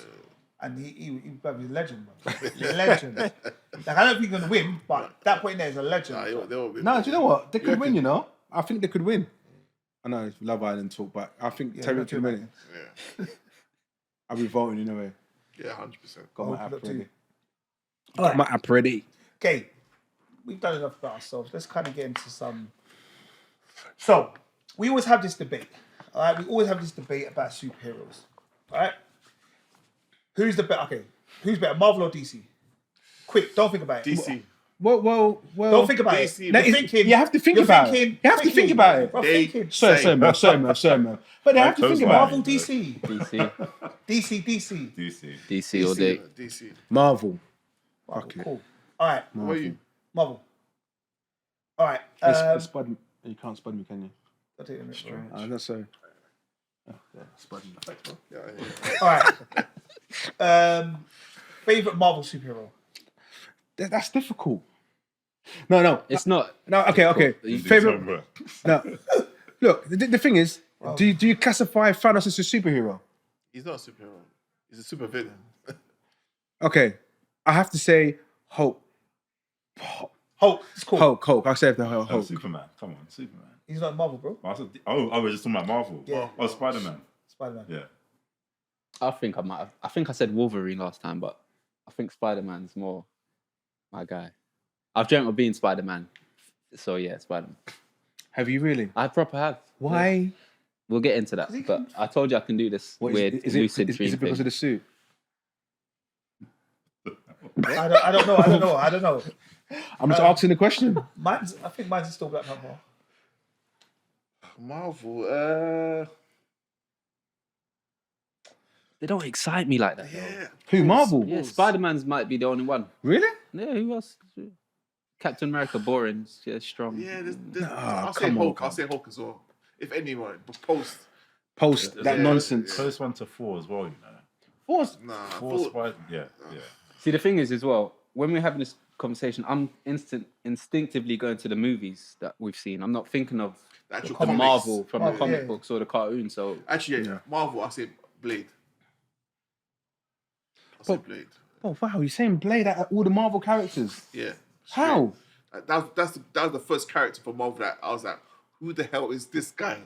And he's a legend, bro. Legend. Like, I don't think he's going to win, but that point there is a legend. No, do you know what? They could win, you know? I think they could win. I know it's Love Island talk, but I think Terry could win it. I'll be voting in a way. Yeah, 100%. Got my Open app up to ready. you. All right. My app ready. Okay, we've done enough about ourselves. Let's kind of get into some. So, we always have this debate. All right, we always have this debate about superheroes. All right, who's the better? Okay, who's better, Marvel or DC? Quick, don't think about it. DC. Well. Don't think about DC, it. that You're is- thinking. you have to think you're about it. thinking- You have to think about it. We're They- thinking. Sorry, man. But they have to Close think one. about Marvel, it. DC, DC, DC. DC. DC all day. DC. Marvel. Marvel, Okay. cool. All right, What are you? Marvel. All right. It's spud me. You can't spud me, can you? I'll take a minute, bro. That's so. Spud me. All right. Favorite Marvel superhero. That's difficult. No. It's not. No, okay. You do Favorite. No. Look, the thing is, do you classify Thanos as a superhero? He's not a superhero. He's a super villain. Okay. I have to say Hulk. Hulk. It's cool. Hulk. I'll say the Hulk. Oh, Superman. Come on, Superman. He's not Marvel, bro. We're just talking about Marvel. Yeah. Oh, Spider-Man. Spider-Man. Yeah. I think I might have. I think I said Wolverine last time, but I think Spider-Man's more my guy. I've dreamt of being Spider-Man. So yeah, Spider-Man. Have you really? I proper have. Why? We'll get into that. But I told you I can do this What, weird lucid dream is it because thing. of the suit? I don't know. I'm just asking the question. I think mine's still Black Panther. Marvel. They don't excite me like that. Though. Yeah. Who? Marvel? Yeah, Spider-Man's might be the only one. Really? Yeah, who else? Captain America, boring. Yeah, strong. Yeah, Nah, I'll say come on, Hulk. come I'll say Hulk as well. If anyone, but post. Post that Yeah. nonsense. Close one to 4 as well, you know. Force. Nah. 4 Spider. Yeah. See, the thing is, as well, when we're having this conversation, I'm instinctively going to the movies that we've seen. I'm not thinking of The actual the comics. Marvel from the Marvel, comic yeah. books or the cartoon. So Actually, Yeah. Marvel. I'll say Blade. I'll say But- Blade. Oh wow, you're saying Blade at all the Marvel characters? Yeah. How? That was the first character for Marvel that I was like, who the hell is this guy?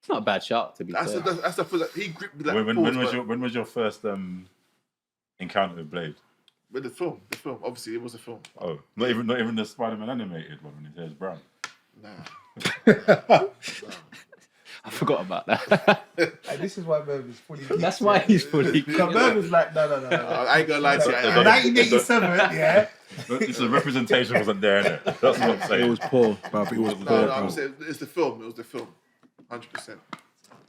it's not a bad shout, to be That's fair. the first. He gripped me like When was your first encounter with Blade? with the film. The film, obviously, it was a film. Oh, not even the Spider-Man animated one when his hair's brown. Nah. I forgot about that. Like, this is why Merv is fully. That's why he's fully. So Merv is like, no. I ain't gonna lie to you. 1987, yeah. It's the representation wasn't there, innit? That's what I'm saying. It was poor, but it was No, poor. No, I'm bro. saying it's the film. It was the film. 100%.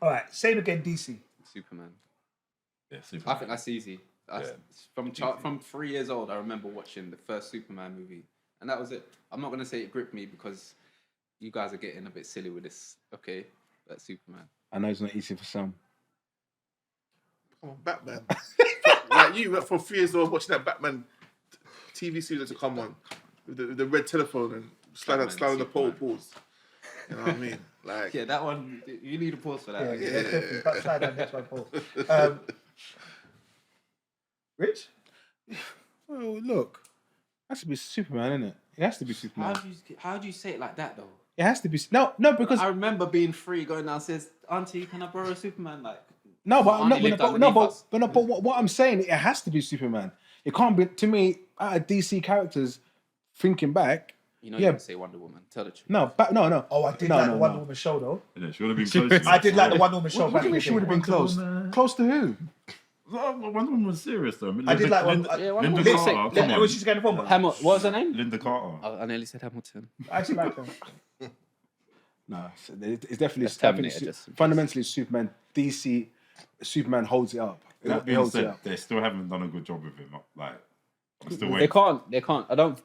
All right, same again, DC. Superman. Yeah, I Superman. think that's easy. Yeah. From 3 years old, I remember watching the first Superman movie, and that was it. I'm not gonna say it gripped me because you guys are getting a bit silly with this. Okay, that's Superman. I know it's not easy for some. Come on, Batman. Like you went from 3 years old watching that Batman TV series to come on with the red telephone and slide on the pole balls. You know what I mean? Like Yeah, that one. You need a pause for that. Yeah, okay? definitely. That's slide down next one, Paul. Rich? Well, look, it has to be Superman, isn't it? It has to be Superman. How do you say it like that though? It has to be no, because I remember being free, going downstairs. Auntie, can I borrow a Superman? Like no, but Auntie lived underneath us. but what I'm saying, it has to be Superman. It can't be. To me, out of DC characters, thinking back, You know, Yeah. you can say Wonder Woman. Tell the truth. no. Oh, I did like the Wonder Woman show, though. Yeah, she would have been close. I did like the Wonder Woman show. What do you mean back she in would the have been day. close? Woman. Close to who? Wonder Woman was serious though. I did like Linda, one. Yeah, Wonder Linda Woman's sick. Carter. Yeah, Come When on. she's getting the phone. What was her name? Linda Carter. Oh, I nearly said Hamilton. I actually like her. No, it's definitely. That's I think Terminator, just- fundamentally, Superman. DC, Superman holds it up. That He being holds it said, up. they still haven't done a good job with him. Like Still They waiting. can't. They can't. I don't.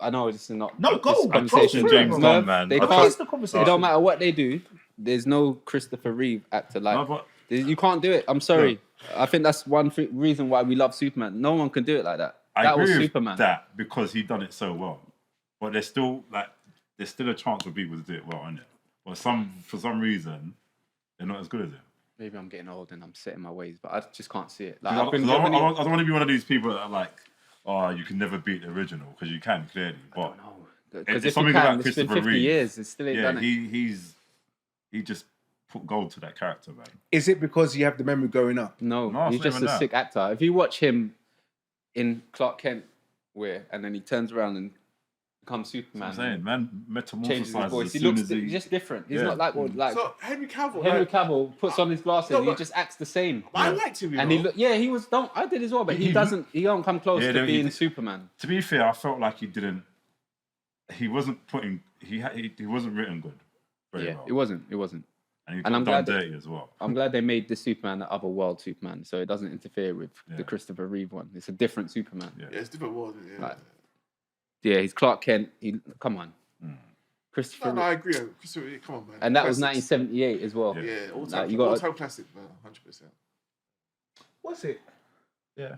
I know this is not. No, this go. conversation. Go through it, James bro. Gunn, man. They I can't. trust the It conversation. don't matter what they do. There's no Christopher Reeve actor like. No, but You can't do it. I'm sorry. I think that's one reason why we love Superman. No one can do it like that. I That agree was with Superman. that because he done it so well. But there's still a chance for people to do it well, isn't it? But for some reason, they're not as good as him. Maybe I'm getting old and I'm set in my ways, but I just can't see it. Like, I don't want to be one of these people that are like, oh, you can never beat the original because you can clearly. But because it's if you something can, about it's been Christopher 50 Reeve. years. It still ain't done it. He just put gold to that character, man. Is it because you have the memory growing up? No, No, he's it's not just even a that. sick actor. If you watch him in Clark Kent, and then he turns around and becomes Superman, I'm saying, man, changes his metamorphosizes voice. as He soon looks as he... just different. He's Yeah. not like So Henry Cavill. Henry like, Cavill puts on his glasses. No, and he but- just acts the same. I liked him, you And know. he was. I did as well, but he He- doesn't. He don't come close Yeah, to he being did- Superman. To be fair, I felt like he didn't... He wasn't putting... He wasn't written good very Yeah, well. it wasn't. It wasn't. And he and I'm got done glad that- dirty as well. I'm glad they made this Superman the other world Superman, so it doesn't interfere with Yeah. the Christopher Reeve one. It's a different Superman. Yeah. Yeah, it's different world. Yeah. Like, yeah, he's Clark Kent. Come on, Mm. Christopher. No, I Reeve. agree. Christopher, come on, man. And that was Classics. 1978 as well. Yeah. Yeah, all Like, time, you got- all-time classic, man. 100%. What's it? Yeah.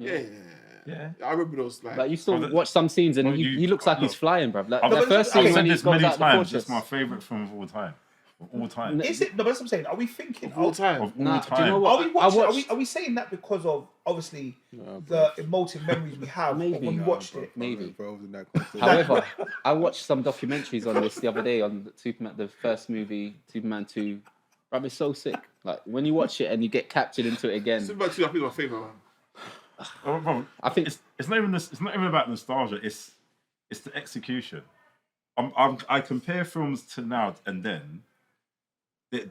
Yeah. I remember those like. Like you still Well, watch some scenes and well, he looks like he's look, flying, bruv. Like I've the but first I've scene said when he this goes many out the times. fortress. It's my favourite film of all time. Of all time. Is it? No, but that's what I'm saying. Are we thinking? Of all time. Of all Nah, time. do you know Are what? we I watching? watched. Are we saying that because of obviously the emotive memories we have Maybe. when we watched it? Maybe. Bro, in that conversation. However, I watched some documentaries on this the other day on Superman, the first movie, Superman 2. Bruv, it's so sick. Like when you watch it and you get captured into it again. Superman 2, I think, is my favorite one. Oh, bro, I think it's not even about nostalgia. It's the execution. I compare films to now and then.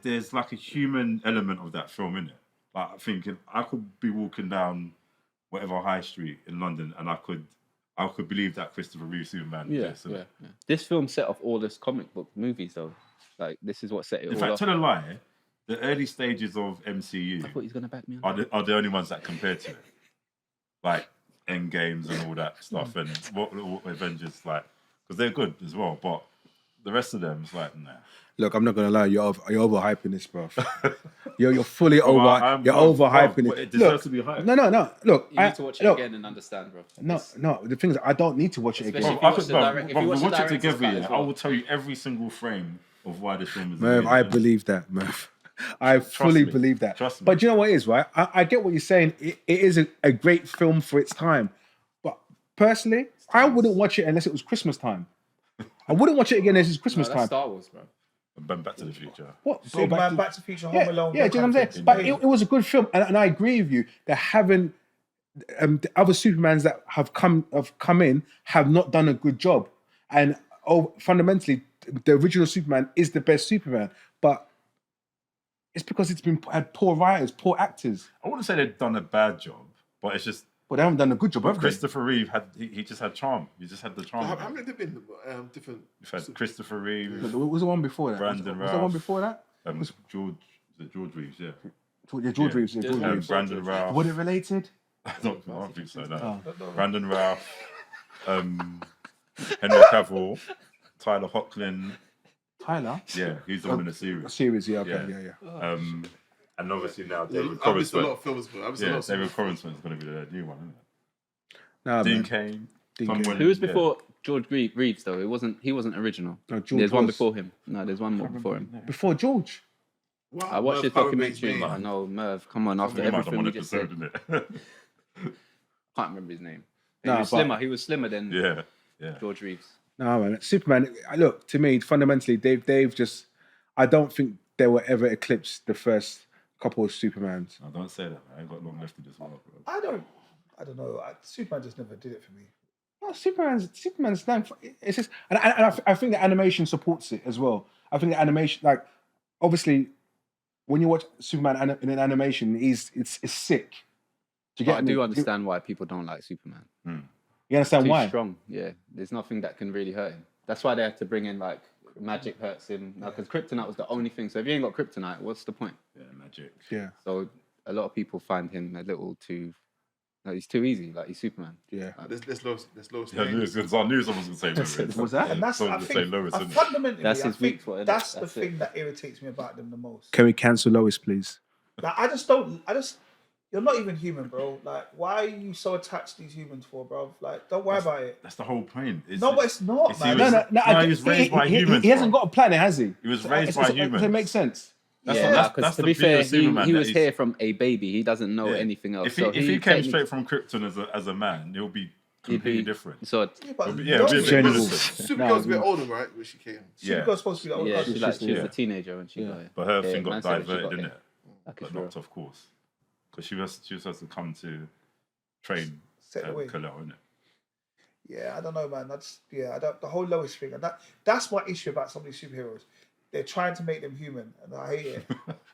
There's like a human element of that film in it. Like thinking I could be walking down whatever high street in London and I could believe that Christopher Reeve Superman. yeah, exists, innit? yeah. This film set off all this comic book movies though. Like this is what set it In all fact, off. tell a lie. The early stages of MCU I thought he's gonna back me up. are the only ones that compare to it. Like Endgames and all that stuff, and what Avengers like, because they're good as well. But the rest of them is like, nah. Look, I'm not gonna lie, you're overhyping this, bro. you're fully Well, you're overhyping but it. it deserves Look, to be hyped. no. Look, You need to watch it look, again and understand, bro. No. The thing is, I don't need to watch it again. Especially Bro, if you watch the direct- if you we watch the watch it director's together. cut Yeah, as I well. will tell you every single frame of why this film is. Merv, I amazing. believe that, Merv. I fully me. believe that. Trust me. But you know what it is, right? I get what you're saying. It is a great film for its time. But personally, I wouldn't watch it unless it was Christmas time. I wouldn't watch it again unless it's No, Christmas that's time. Star Wars, bro. And Back to the Future. What? Superman, Back to the Future, Home Yeah, Alone. yeah, do you know what I'm saying? But it was a good film, and I agree with you. That having the other Supermans that have come in have not done a good job, and fundamentally, the original Superman is the best Superman. But it's because it's had poor writers, poor actors. I wouldn't say they've done a bad job, but it's just But they haven't done a good job, have they? Christopher Reeve he just had charm. He just had the charm. How many have there been different? You've had Christopher Reeve, What was the one before that? Brandon was the one Routh. before that? George Reeves, yeah. Yeah, George Reeves. Yeah, George Reeves. Brandon Routh. Were they related? I don't think so. No. Oh. Brandon Routh, Henry Cavill, Tyler Hoechlin. Tyler? Yeah, he's the one in the series. Series, yeah, okay, Yeah. yeah. And obviously now David I've missed a lot Coruscant. of films, but I've missed a Yeah, lot of David films. Coruscant is going to be the new one, isn't it? Nah, Dean man. Cain. Dean Tom Cain. Williams, Who was yeah. before George Reeves though? He wasn't original. No, George There's one was. before him. No, there's one more before him. Before George. Wow, I watched this Merv Howard makes documentary, me- but I know Merv. Come on, after You might have everything one we just said, episode, isn't it? can't remember his name. Nah, He was but- slimmer. He was slimmer than yeah. George Reeves. No, man. Superman, look, to me, fundamentally, they've just, I don't think they will ever eclipse the first couple of Supermans. No, don't say that, man. I ain't got long left in this world, bro. I don't know. Superman just never did it for me. No, Superman's damn. It's just, and I think the animation supports it as well. I think the animation, like, obviously, when you watch Superman in an animation, it's sick. Do you But get I me? do understand why people don't like Superman. You understand Too why? strong. Yeah, there's nothing that can really hurt him. That's why they had to bring in like magic hurts him. Because kryptonite was the only thing. So if you ain't got kryptonite, what's the point? Yeah, magic. Yeah. So a lot of people find him a little too Like, he's too easy. Like, he's Superman. Yeah. There's loads. Yeah, Lewis, because I knew someone was going to say Lewis. Was that? And that's, Someone I was think, gonna say Lewis, isn't it? fundamentally, That's I his think weak foot, innit? that's the That's thing it. that irritates me about them the most. Can we cancel Lois, please? Like, you're not even human, bro. Like, why are you so attached to these humans for, bro? Like, don't worry about it. That's the whole point. No, but it's not, man. He was raised by humans. He hasn't bro. got a planet, has he? He was raised by humans. Does it make sense? That's Because to the be beauty fair, of Superman, he that was he's- here from a baby. He doesn't know Yeah. anything else. If he, so if he came technically- straight from Krypton as a man, he'll be completely different. So Yeah, but Yeah, it'll be a bit General. innocent. Supergirl's a bit older, right? When she came. Yeah. Supergirl's supposed to be the old yeah, cousin. she was Yeah. a teenager when she got here. But her Yeah, thing got man said that she diverted, got didn't here. it? Like But it's knocked real. off course. Because she was supposed to come to train Set away. Kal-El, innit? Yeah, I don't know, man. The whole Lois thing, and that's my issue about some of these superheroes. They're trying to make them human, and I hate it.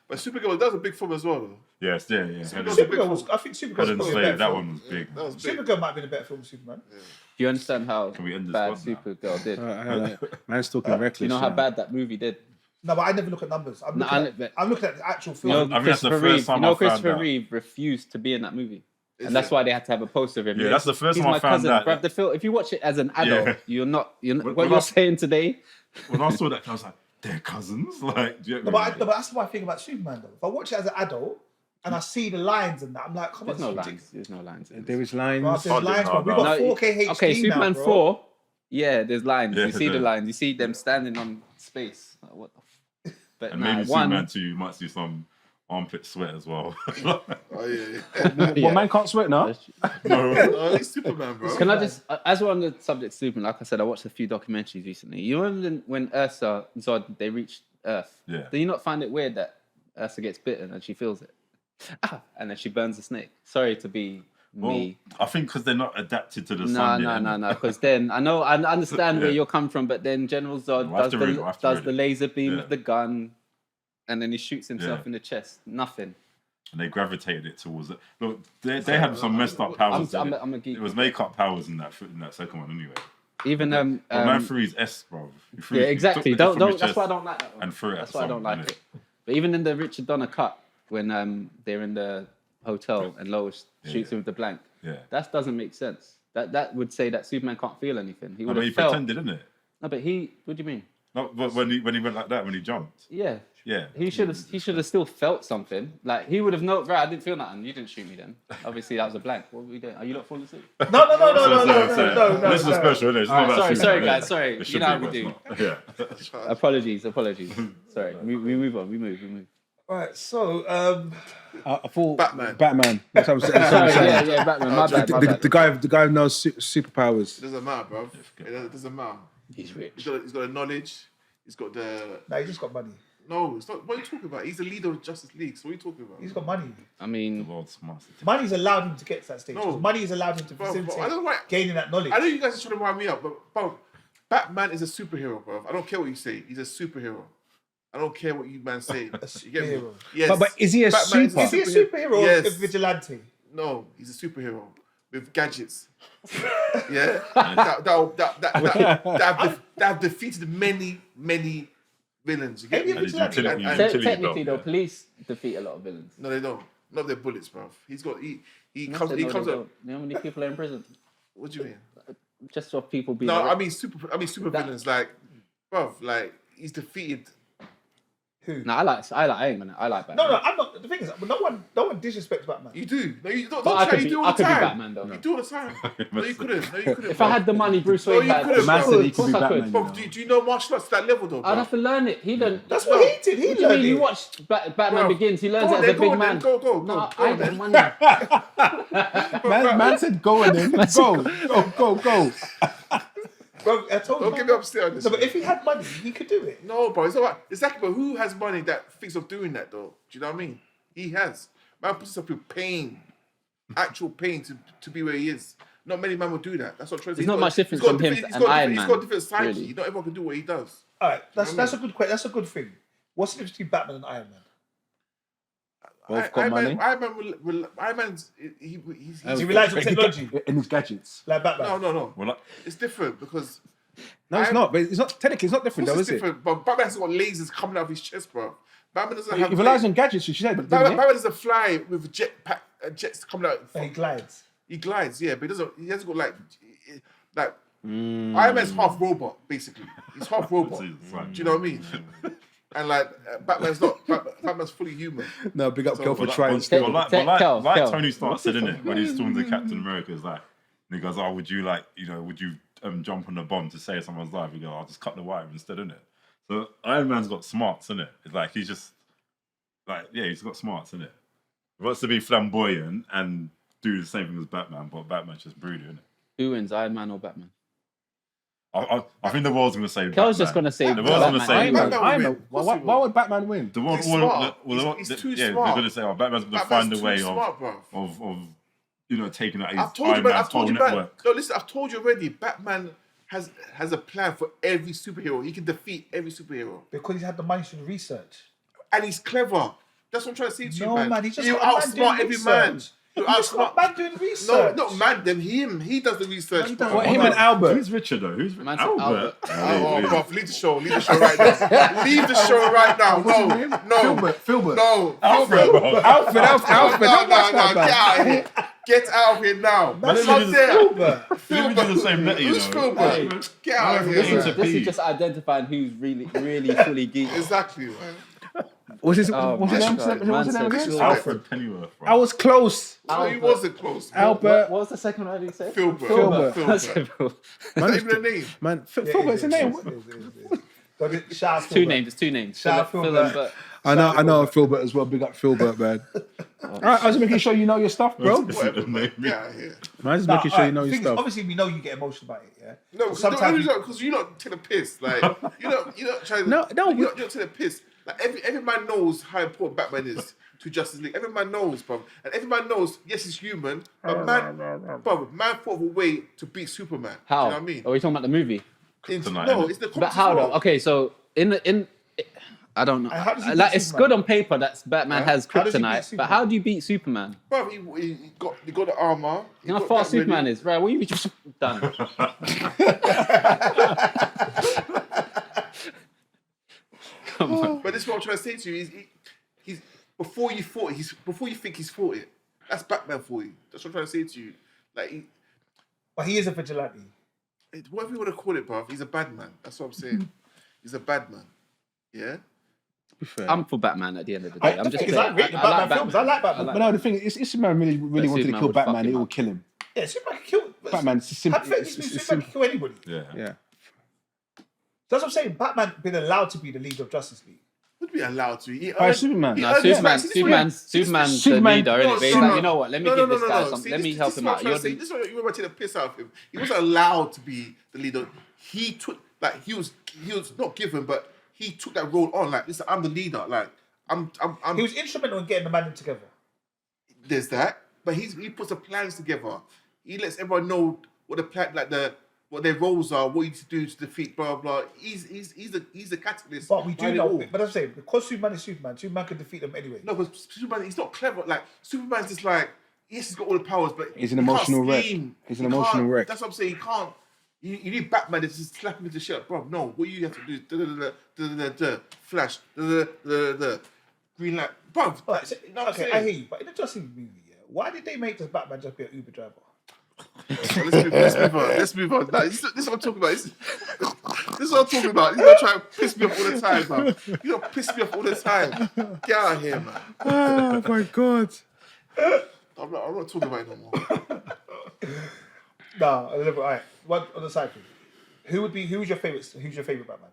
But Supergirl, that was a big film as well, though. Yes, yeah. I think Supergirl's Helen probably a Slade, better that film. one was big. That was big. Supergirl might have been a better film than Superman. Do you understand how Can we end this bad pod now? Supergirl did? Man's talking reckless. Do you know how yeah. bad that movie did? No, but I never look at numbers. I'm looking at the actual You film. know, I mean, that's the Christopher first Reeve. time You know, I found Christopher out. Reeve refused to be in that movie, Is and that's it? why they had to have a poster of him. Yeah, that's the first He's time I my found cousin. out. Bruv, the film. If you watch it as an adult, Yeah. you're not. When What you're I- saying today. When I saw that, I was like, they're cousins? Like, do you get No, me? but that's my thing about Superman, though. If I watch it as an adult and I see the lines and that, I'm like, come There's no on, lines. There's no lines. There is lines. Bruv, there's Oh, lines, no, bro. We no. got 4K HD Okay, now, Superman bro. 4. Yeah, there's lines. Yeah, you see the yeah. lines. You see them standing on space. Like, what the But And nah, maybe one. Superman 2, you might see some armpit sweat as well. Oh, yeah. Well, man can't sweat now. no. Oh, he's Superman, bro. Can I just, as we're on the subject of Superman, like I said, I watched a few documentaries recently. You remember when Ursa, Zod, they reached Earth? Yeah. Do you not find it weird that Ursa gets bitten and she feels it? And then she burns the snake. Sorry to be Well, me. I think because they're not adapted to the No, sun yet. no. Because then I understand where Yeah. you're coming from, but then General Zod We'll have to read it, we'll have to does read the it. laser beam Yeah. with the gun, and then he shoots himself Yeah. in the chest. Nothing. And they gravitated it towards it. Look, they had some messed up powers. I'm didn't a it? geek. It was makeup powers in that second one anyway. Even But man threw his S, bro. yeah, exactly. Don't. That's why I don't like that one. and threw it That's at why I don't someone, like innit? it. But even in the Richard Donner cut, when they're in the hotel and Lois shoots him with the blank, Yeah. that doesn't make sense. That would say that Superman can't feel anything. He No, would but he have felt. pretended, didn't it? No, but he. What do you mean? No, but when he went like that, when he jumped. Yeah. Yeah. He should have still felt something. Like he would have known. Right, I didn't feel nothing. You didn't shoot me then. Obviously that was a blank. What were we doing? Are you not falling asleep? No. This is special, isn't it? It's not about sorry, Superman, guys, yeah. sorry. It You should know how be, we but do. it's not. Yeah. Apologies. Sorry. We move on. We move. Right, so I thought Batman. That's what I'm saying. Sorry, yeah, Batman. My bad. The guy who knows superpowers. It doesn't matter, bro. It doesn't matter. He's rich. He's got the knowledge. He's got the... no, he just got money. No, it's not. What are you talking about? He's the leader of Justice League. So what are you talking about? He's got money. I mean, The world's smartest. Money's allowed him to get to that stage. No. Money has allowed him to Bro, facilitate I don't know why- gaining that knowledge. I know you guys are trying to wind me up, but bro, Batman is a superhero, bro. I don't care what you say. He's a superhero. I don't care what you man say. You get me? superhero. Yes. But is he a Batman super? Is he a superhero or Yes. a vigilante? No, he's a superhero with gadgets. Yeah, that have defeated many villains. You get Maybe me? a vigilante. utility- And- utility technically, belt, though, police defeat a lot of villains. No, they don't. Not their bullets, bro. He No, comes they up. don't. You know how many people are in prison? What do you mean? Just for people being. No, I mean super That- villains like, bro, like he's defeated. Who? No, I like Batman. No, I'm not. The thing is, no one disrespects Batman. You do. No, you don't. But Don't I try. could You be- do all I the could be time. Batman, though. You do all the time. No, you couldn't. No, you couldn't. If I had the money, Bruce No, Wayne you had. couldn't, Of Man said he bro. could be course I Batman. could. Bro, you know. do you know martial arts to that level though, bro? I'd have to learn it. He done. That's what he did. He What do you learned mean? it. You watched Batman Bro, Begins. He learns go it on as then, a go big on man. then, go No, on I then. got money. Man said go on then. Go. Bro, I told Don't you. get me upset on this. No, but if he had money, he could do it. No, bro, it's all right. Exactly, but who has money that thinks of doing that though? Do you know what I mean? He has. Man puts himself through pain, actual pain to be where he is. Not many men will do that. That's what I'm trying to say. There's not much difference he's got from him different- and he's got Iron different- Man, He's got a different psyche. really. Not everyone can do what he does. All right, that's You know what I a good question. That's a good thing. What's the difference between Batman and Iron Man? Both got money. Iron Man's he's He relies on technology, In his gadgets. like Batman. no. Well, like, It's different because No, it's not. But it's not technically. It's not different, of though, course is it's it? different. But Batman has got lasers coming out of his chest, bro. Batman doesn't have. He relies on gadgets. She said. didn't he? Batman doesn't fly with jets coming out. And he glides. He glides, yeah, but he hasn't got like Iron Man's half robot, basically. He's half robot. Do you know what I mean? And like Batman's not. Batman's fully human. No, big up So- Kel for But trying still. like Kel. Tony Stark said, innit, when he's talking to Captain America, it's like, and he goes, "Oh, would you jump on a bomb to save someone's life?" He goes, "I'll just cut the wire instead, innit?" So Iron Man's got smarts, innit? It's like he's just like, yeah, he's got smarts, innit? He wants to be flamboyant and do the same thing as Batman, but Batman's just broody, innit? Who wins, Iron Man or Batman? I think the world's gonna say. Kel's just gonna say. The world's gonna say. Batman. I know. Why would Batman win? The world, He's smart. He's too yeah, smart. they're gonna say, "Oh, Batman's gonna Batman's find a too way smart, bruv. of taking out his I've told you, Iron man. Man's I've told whole you, man. network." No, listen. I've told you already. Batman has a plan for every superhero. He can defeat every superhero, Because he's had the money to do research. and he's clever. That's what I'm trying to say to you, No, man. man, he's just He'll got a man outsmart doing every man. research. He'll He's just got outsmart. a man doing No, research. not man. Them him. He does the research. he bro. don't. What, him and Albert? Who's richer though? Who's Man said Albert? Oh, bro, leave the show. Leave the show right now. Leave the show right now. No. Filbert. No. Alfred, Filbert. bro. Alfred. No, Don't watch get Batman. out of here. Get out of here now. That's Stop not there. Filbert. Let me do the same letter, you Who's know. Filbert? Get out of Hey, here. This man. is just identifying who's really fully geeked. Exactly, man. What's his Oh what's his my name? God, What's his man name said again? Filbert. Alfred Pennyworth, bro. I was close. No, he wasn't close. Albert. What was the second one you said? Filbert. Filbert. Filbert. Is that even a name? Man, Filbert's a name. Shout out Two Filbert. names. It's two names. Shout out Phil Filbert. and Bert. I know Filbert as well. Big up Filbert, man. All right, I was making sure you know your stuff, bro. Whatever, man. Get out of here. Man, I was Nah, making sure you know alright, your thing is, stuff. obviously, we know you get emotional about it, yeah? No, Sometimes because you don't take the piss. Like you don't try to. No, you don't take the piss. Like every man knows how important Batman is to Justice League. Every man knows, bro, and every man knows. Yes, he's human, but man thought of a way to beat Superman. How? Do you know what I mean? Are we talking about the movie? Tonight, No, innit? it's the But comics how as though? well. Okay, so I don't know. how does he Like beat it's Superman? good on paper that Batman has How does he beat kryptonite, but Superman? how do you beat Superman? Bro, he got the armor. You know how fast Superman is, right? What you just done? Come on. But this is what I'm trying to say to you. He's before you think he's fought it. That's Batman for you. That's what I'm trying to say to you. Like, But he is a vigilante. whatever you want to call it, bruv, he's a bad man. That's what I'm saying. He's a bad man. Yeah? I'm for Batman at the end of the day. I'm just Because saying. I rate the Batman films. I like Batman. But no, the thing is, if Superman really But wanted to Superman kill would fuck Batman, him it up. will kill him. Yeah, Superman can kill. Batman's simple. Hypothetically, Superman can kill anybody. Yeah. Yeah. That's what I'm saying. Batman been allowed to be the leader of Justice League. Would be allowed to. By Superman. he No, earned his Superman, rights. Superman's the Superman- leader, No, innit? But he's no, like, no. you know what? Let me No, give no, this no, guy no. something. See, Let me this help is him what out. I'm trying to say. This is what you remember taking the piss out of him. He wasn't allowed to be the leader. He took he was not given, but he took that role on. Like, listen, I'm the leader. Like, I'm He was instrumental in getting the man together. there's that, but he puts the plans together. He lets everyone know what the plan, what their roles are, what you need to do to defeat blah blah. He's the catalyst. But we do behind it know. all. But I'm saying, because Superman is Superman, Superman can defeat them anyway. No, but Superman, he's not clever. Like Superman's just like, yes, he's got all the powers, but He's an he can't emotional wreck. scheme. He's an He emotional can't- wreck. That's what I'm saying. He can't. You need Batman to just slap him into shit, bro. No, what you have to do is Flash, Green Light, bro. Alright, so, you know what I'm okay, I saying? hear you. But in the Justice League movie, yeah, why did they make this Batman just be an Uber driver? Let's move on. Nah, this is what I'm talking about. This is what I'm talking about. You're gonna try to piss me off all the time, man. You're gonna piss me off all the time. Get out of here, man. Oh my god. I'm not talking about it no more. Nah, alright. One on the side thing. Who's your favorite Batman?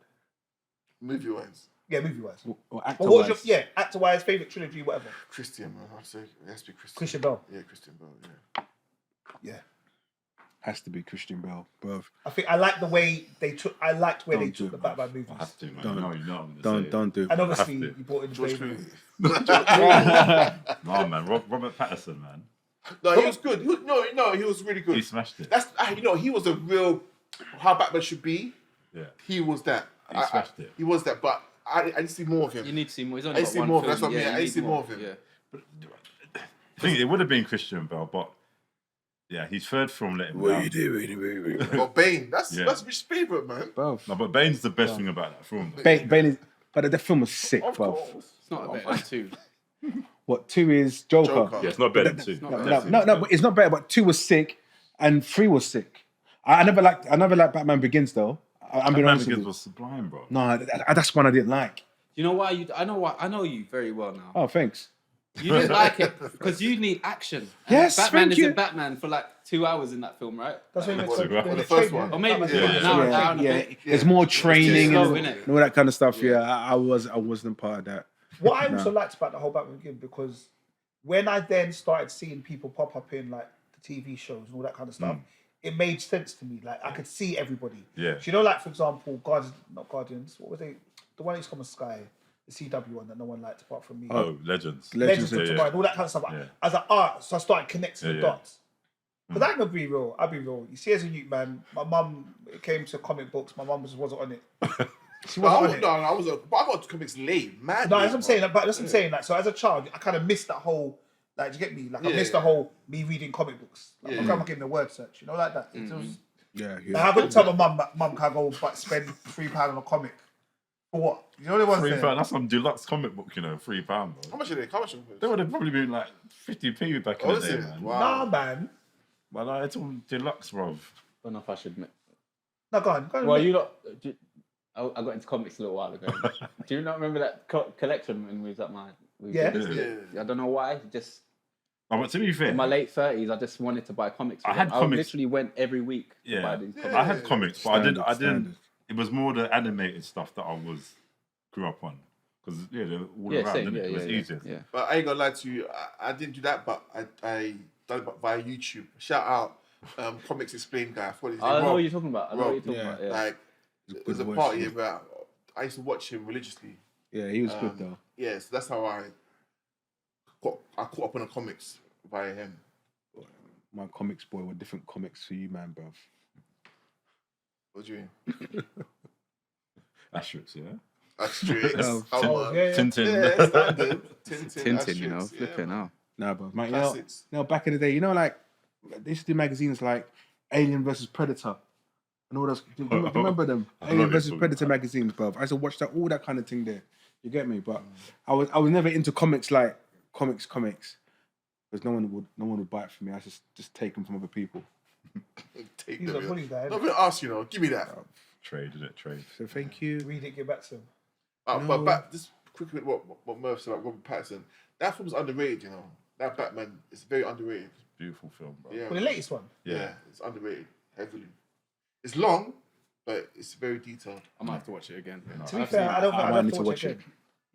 Movie wise, Yeah, movie wise. Or What was your actor-wise. actor wise, favorite trilogy, whatever? Christian, man. I'd say it has to be Christian. Christian Bale. Yeah, Christian Bale. Yeah. Yeah. Has to be Christian Bale, bro. I think I like the way they took. I liked where they Don't do took the it, Batman movies, I have to, man. Don't- No, you're not. I'm gonna say it. Don't do. and obviously I have to. you brought in the George baby. Clooney. No, man. Robert Pattinson, man. No, he was good. He was really good. He smashed it. That's he was a real how Batman should be. Yeah. He was that. He smashed it. He was that, but I need to see more of him. You need to see more. He's I only need got to see one more. film. That's what I mean. Yeah, I you need to see more of him. Yeah. I think it would have been Christian Bale, but yeah, his third film let him down. doing? But Bane, that's Yeah. Rich's favourite, man. Bro. No, but Bane's the best thing about that film. Bane is, but the film was sick, Of bro. course. It's not a better than two. What 2 is Joker? Joker. Yeah, it's not better than 2. No, but it's not better. But 2 was sick, and 3 was sick. I never liked Batman Begins though. I'm being Batman honest with Begins you. was sublime, bro. No, that's one I didn't like. You know why? I know you very well now. Oh, thanks. You didn't like it because you need action. And Yes, Batman thank you. isn't Batman for like 2 hours in that film, right? That's what you What's it, right? meant The to first one. Or maybe Yeah. an hour Yeah, down a yeah. bit. There's more training slow, and innit? all that kind of stuff. Yeah, I wasn't part of that. What I also liked about the whole Batman Begins, because when I then started seeing people pop up in like the TV shows and all that kind of stuff, it made sense to me. Like I could see everybody. Yeah. So, you know, like for example, Guardians. What was they? The one that's come on Sky, the CW one that no one liked apart from me. Oh, Legends. Legends of yeah, Tomorrow and all that kind of stuff. Yeah. I was like, so I started connecting the Yeah. dots. Because I'm gonna be real. I'll be real. You see, as a youth man, my mum, it came to comic books. My mum wasn't on it. She But wasn't on it. I was. But I got comics late, man. No, that's what I'm saying. But that's what I'm saying. Like, so as a child, I kind of missed that whole. Like, do you get me? Like, I missed the whole me reading comic books. Like, my grandma gave me a word search. You know, like that. It was, Yeah, like, I wouldn't tell my mum, can I go but spend £3 on a comic for what? You know what it was? £3. That's some deluxe comic book, you know, £3. How Bro. much are they? How much? They would have probably been like 50p back in the day, man. Wow. Nah, man. But like, it's all deluxe, bro. I don't know if I should admit. No, go on. Well, you lot. I got into comics a little while ago. Do you not remember that collection when we was at my? Yeah. I don't know why. Just No, but to be fair, in my late 30s, I just wanted to buy comics. I had comics. literally went every week to Yeah. buy these comics. I had comics, but I didn't. Standard. It was more the animated stuff that I grew up on, because they were all Yeah, around. same. Didn't Yeah, it? It was yeah, easier. yeah. But I ain't gonna lie to you. I didn't do that, but I done it via YouTube. Shout out, Comics Explained guy. I forgot his name. I know Rob. what you're talking about. I know what you're talking Yeah. about. Yeah. Like, there's a voice, party yeah. where I used to watch him religiously. Yeah, he was good though. Yeah, so that's how I caught up on the comics via him. My comics boy were different comics for you, man, bruv. What do you mean? Asterix, yeah. Asterix. Oh, yeah. Tintin. Yeah, standard. Tintin, you know, Asterix, flipping out. Nah, bruv. Mate, Classics. back in the day, you know, like they used to do magazines like Alien versus Predator and all those. Do you remember them? I know Alien what you're versus talking Predator magazines, bruv. I used to watch that, all that kind of thing there. You get me? But I was never into comics like comics, because no one would buy it for me. I just take them from other people. Take He's them, a bully guy. Not gonna ask you, know. Give me that. Trade, did it? Trade. So thank you. Read it, give back to him. But back just quickly what Murph said about Robert Pattinson. That film's underrated, you know. That Batman is very underrated. Beautiful film, bro. Yeah, Well, the latest one. yeah, it's underrated heavily. It's long, but it's very detailed. I might have to watch it again. To be fair, I don't I have might to need to watch watch it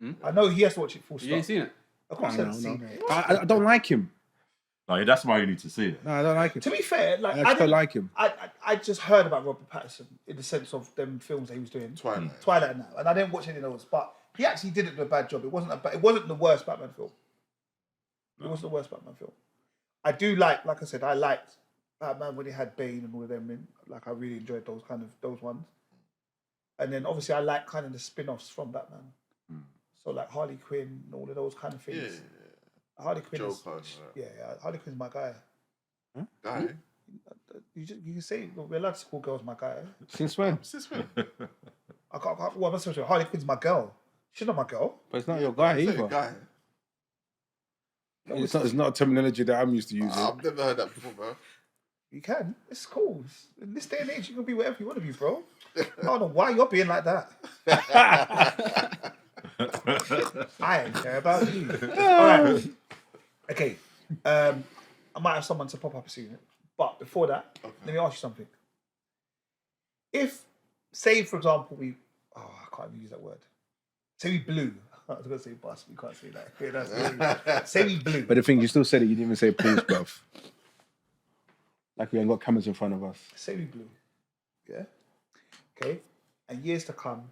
again. I know he has to watch it full stop. You ain't seen it? Of course, I No, haven't no. seen it. I don't like him. No, that's why you need to see it. No, I don't like him. To be fair, like I just don't like him. I just heard about Robert Pattinson in the sense of them films that he was doing, Twilight. and that, and I didn't watch any of those. But he actually didn't do a bad job. It wasn't the worst Batman film. It wasn't the worst Batman film. I do like I said, I liked Batman when he had Bane and all of them in. Like I really enjoyed those ones. And then obviously I like kind of the spin-offs from Batman. So like Harley Quinn and all of those kind of things. Yeah. Harley Quinn is, Joker, yeah, Harley Quinn's my guy. Guy. You can say we're allowed to call girls my guy. Since when? Since when? I can't what am I supposed to do? Harley Quinn's my girl. She's not my girl. But it's not your guy Say either. guy. It's not a terminology that I'm used to using. I've never heard that before, bro. You can. It's cool. In this day and age, you can be whatever you want to be, bro. I don't know why you're being like that. I don't care about you. All right. Okay. I might have someone to pop up soon. But before that, let me ask you something. If, say, for example, I can't even use that word. Say we blew. I was going to say bust. You can't say that. Yeah, that's say we blew. But the thing, you still said it, you didn't even say please, bruv. Like we ain't got cameras in front of us. Say we blew. Yeah? Okay? And years to come,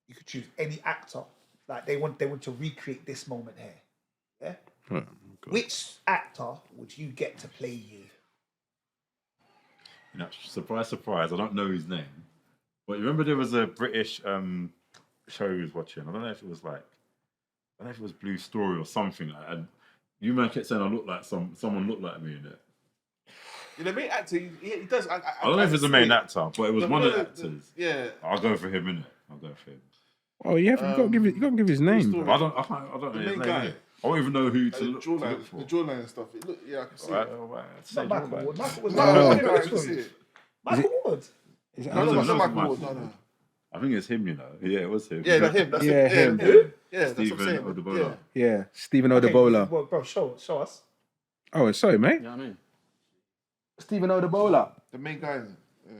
you could choose any actor. Like they want to recreate this moment here. Yeah? Which actor would you get to play you? You know, surprise, surprise. I don't know his name, but you remember there was a British show he was watching. I don't know if it was Blue Story or something like that. And you man kept saying I look like someone looked like me in it. You know, the main actor, he does. I don't know if it's the main actor, but it was one of the actors. actors. Yeah. I'll go for him, innit? I'll go for him. Oh, you got to give his name. Story. Bro. I don't know The his main name. guy. innit? I don't even know who to The look jawline, for. the jawline and stuff. It look, yeah, I can see Alright, it. alright. Not Michael Ward. Michael was No, Michael I Ward. can see it. Michael Ward. Is it No, No, it's no, not no, Michael it's Ward. No. I think it's him, you know. Yeah, it was him. Yeah, that's him. That's Yeah, him. him. Yeah, that's what I'm Stephen saying. Odubola. Yeah, Stephen Okay, Odubola. well, bro, show us. Oh, sorry, mate. You know what I mean? Stephen Odubola. The main guy. Yeah.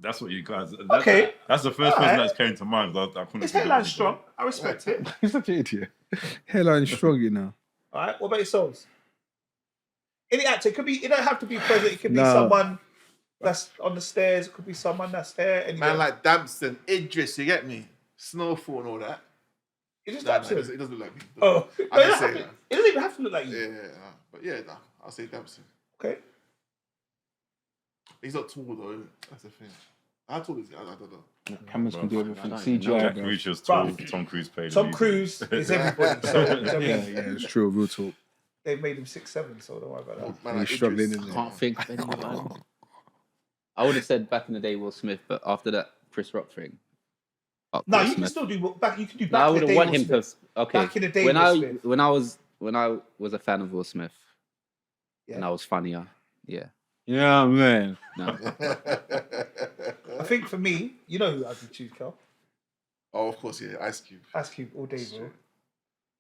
That's what you guys. Okay. That's the first person that came to mind. I couldn't. His think of headline's anybody. strong. I respect it. He's such an idiot. Hairline strong, you know. All right. What about your souls? Any actor, it could be. It don't have to be president. It could be No. someone that's on the stairs. It could be someone that's there. Anywhere. Man like Damson, Idris, you get me? Snowfall and all that. It just Nah, taps it him. doesn't look like me. Oh, I'm no, just it saying. doesn't even have to look like you. Yeah, but yeah, nah, I'll say Damson. Okay. He's not tall though, isn't it? That's the thing. How tall is he? I don't know. Cameras can do everything. I don't CGI, Jack bro. Reacher's tall. Bruv. Tom Cruise played. Tom him. Cruise is everybody. So Yeah, it's true. Real talk. they've made him 6'7", so don't worry about that. Man, He's like struggling, Idris. isn't he? Can't think of anyone. I would have said back in the day Will Smith, but after that Chris Rock thing. fuck No, Will you can Smith. still do back. You can do No, I back in the wouldn't day. want Will him to. Smith. Okay. Back in the day, when Will I Smith. when I was a fan of Will Smith, Yeah. and I was funnier. Yeah. Yeah, man. No. I think for me, you know who I'd choose, Kel. Oh, of course, yeah, Ice Cube. Ice Cube all day, bro.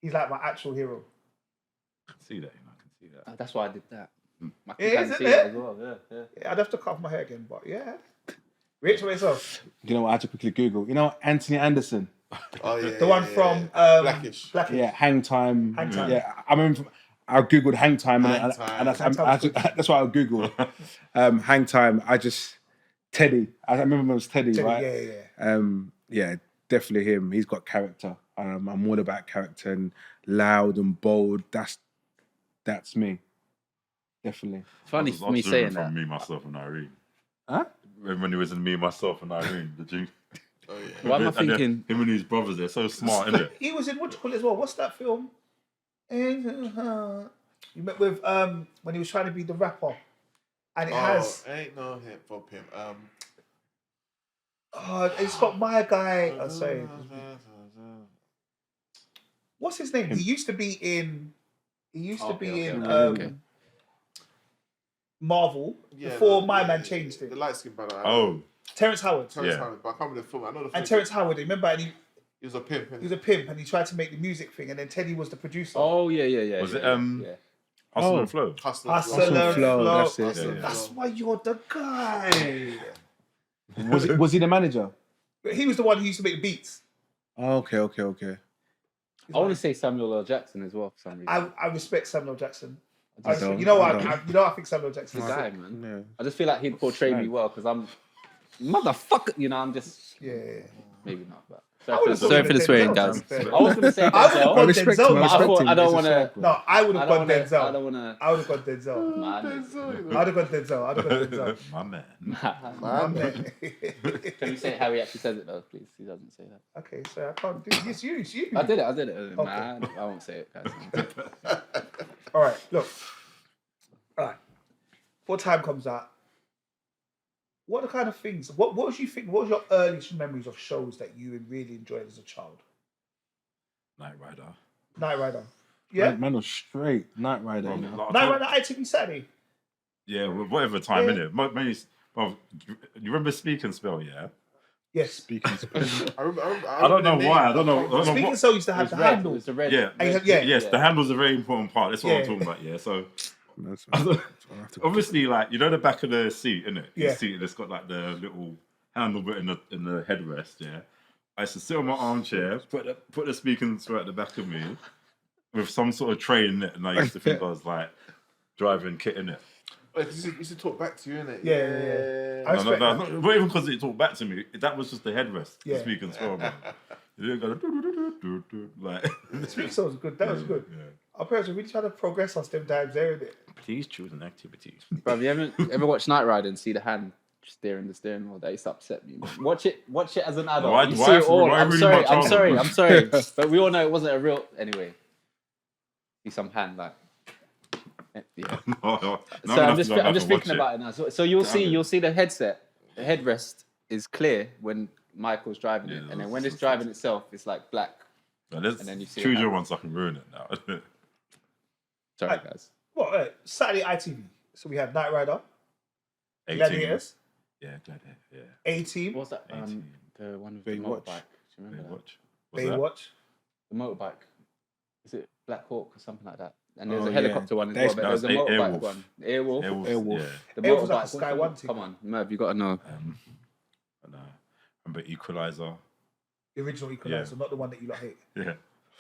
He's like my actual hero. I can see that. You know, I can see that. That's why I did that. I Yeah, can kind isn't of see it? that as well. Yeah. Yeah, I'd have to cut off my hair again, but yeah. Rich, what yourself? You know what? I had to quickly Google. You know Anthony Anderson. Oh yeah, The one yeah, from yeah. Blackish. Yeah, Hang Time. Hang Time. Yeah, I remember. I googled Hang Time, Hang and Time. that's what I googled. Hang Time. Teddy. I remember it was Teddy, right? Yeah. Definitely him. He's got character. I'm all about character and loud and bold. That's me. Definitely. It's funny I for me was saying from that. Me, Myself, and Irene. Huh? When he was in Me, Myself, and Irene, the Jew. Oh yeah. Why am I And they're- thinking? him and his brothers? They're so smart, isn't it? He was in what you call it as well. What's that film? You met with when he was trying to be the rapper, and it has ain't no hip hop him. it's got my guy. Oh, sorry, what's his name? He used to be in. He used to be in okay. Marvel Yeah, before the- my yeah, man changed The it. light skin brother. Oh, Terrence Howard. Terrence Yeah. Howard, but I can't remember the film. I know the film. And Terrence Howard, remember, and he was a pimp. he was a pimp, and he tried to make the music thing, and then Teddy was the producer. Oh yeah. Was it, Yeah. Hustle Oh. and Flow. Hustler. Hustle and Flow, Flow. that's it, Hustle. yeah. That's why you're the guy. Was he the manager? But he was the one who used to make the beats. Oh, okay. I want to say Samuel L. Jackson as well for some reason. I respect Samuel Jackson. I don't. You know what? I don't. I think Samuel Jackson. the is guy, sick. man. Yeah. I just feel like he'd portray me well because I'm motherfucker. You know, I'm just Yeah. maybe not, but I would've sorry gone for the with swearing, Denzel, guys. to be fair. I was gonna say I would've Denzel, gone I respect Denzel, him. but I I thought- respect him. I don't He's a wanna- fair boy. No, I would I have don't gone wanna. I Denzel. don't wanna. I would have gone Denzel. Man, I would have gone Denzel. I would have gone Denzel. My man. My man. Can you say how he actually says it though, please? He doesn't say that. Okay, so I can't do it. It's you. I did it. Man, I won't say it, guys. All right, look. All right. Before time comes out, what are the kind of things? What was you think? What was your earliest memories of shows that you really enjoyed as a child? Night Rider. Night Rider. Yeah. Man was straight. Night Rider. You know? Like, Night Rider ITV Saturday. Yeah, whatever time, Yeah. innit? Maybe, well, you remember Speak and Spell, yeah? Yes. Speaking Spanish. I I don't know why. I don't know Speaking what. so used to It have was the red. It handle. was the red. Yeah. And red- yeah. Yes, the handle's a very important part. That's what Yeah. I'm talking about, yeah. So, That's what I have to- obviously, like, you know the back of the seat, innit? Yeah. The seat that's got, like, the little handle bit in the headrest, yeah? I used to sit on my armchair, put the Speak and Spell at the back of me with some sort of tray in it, and I used to think I was, like, driving kit in it. You used to talk back to you, innit? Yeah. I No, respect that. not even because it talked back to me. That was just the headrest. Yeah. The Speak and Spell, man. You didn't go do, like. Speak so was good. That was good. Yeah. Our parents were really trying to progress us them times, there, isn't it? Please choose an activity. Bro, have you ever watched Knight Rider and see the hand steering the steering wheel? That used to upset me. Man. Watch it as an adult. Why- you why- see it all. why I'm really sorry. my I'm sorry. childhood? I'm sorry. But we all know it wasn't a real. Anyway, see some hand like. Yeah. No, So I'm just thinking about it now. So you'll see the headset, the headrest is clear when Michael's driving it, Yeah, and then when it's driving itself, it's like black. So let's And then you see choose it your happen. one so I can ruin it now. Sorry, guys. Well, Saturday ITV. So we had Knight Rider, 18. Gladiators, Yeah, Gladiator. Yeah. A-Team, What's that? 18. The one with the Baywatch. motorbike. Do you remember that? Watch. What's that? Baywatch. The motorbike. Is it Black Hawk or something like that? And there's Oh, a helicopter one as That's- well, but there's a that's motorbike Airwolf. one. Airwolf. Airwolf. Yeah. The Airwolf was like a motorbike. Sky What's the- One thing. Come on, Merv, you got to know. I know. Remember Equalizer? The original Equalizer, not the one that you lot hate. Yeah.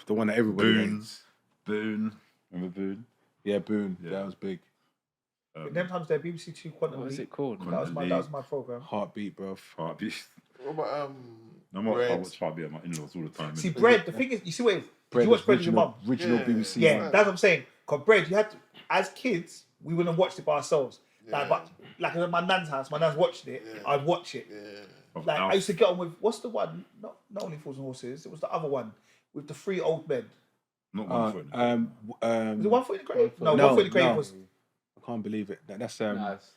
The one that everybody Boone. hates. Boone. Remember Boone? Yeah, Boone. Yeah. That was big. In them times, there BBC Two Quantum What is Leap. it called? Quantum That was my program. Heartbeat, bro. Heartbeat. What about No more. I Bread? watch Heartbeat at my in-laws all the time. See, innit? Bread. The thing is, you see what it is. Did you watch Bread with your mum? Original Yeah. BBC. Yeah, man. that's what I'm saying. Cause Bread, you had to, as kids, we wouldn't have watched it by ourselves. Like, but like at my nan's house, my nan's watching it. I'd watch it. Of Like Alf. I used to get on with what's the one? Not only Fools and Horses. It was the other one with the three old men. Not one foot. Was it One Foot in the Grave? No, No, One Foot in the Grave no. was I can't believe it. That's Nice.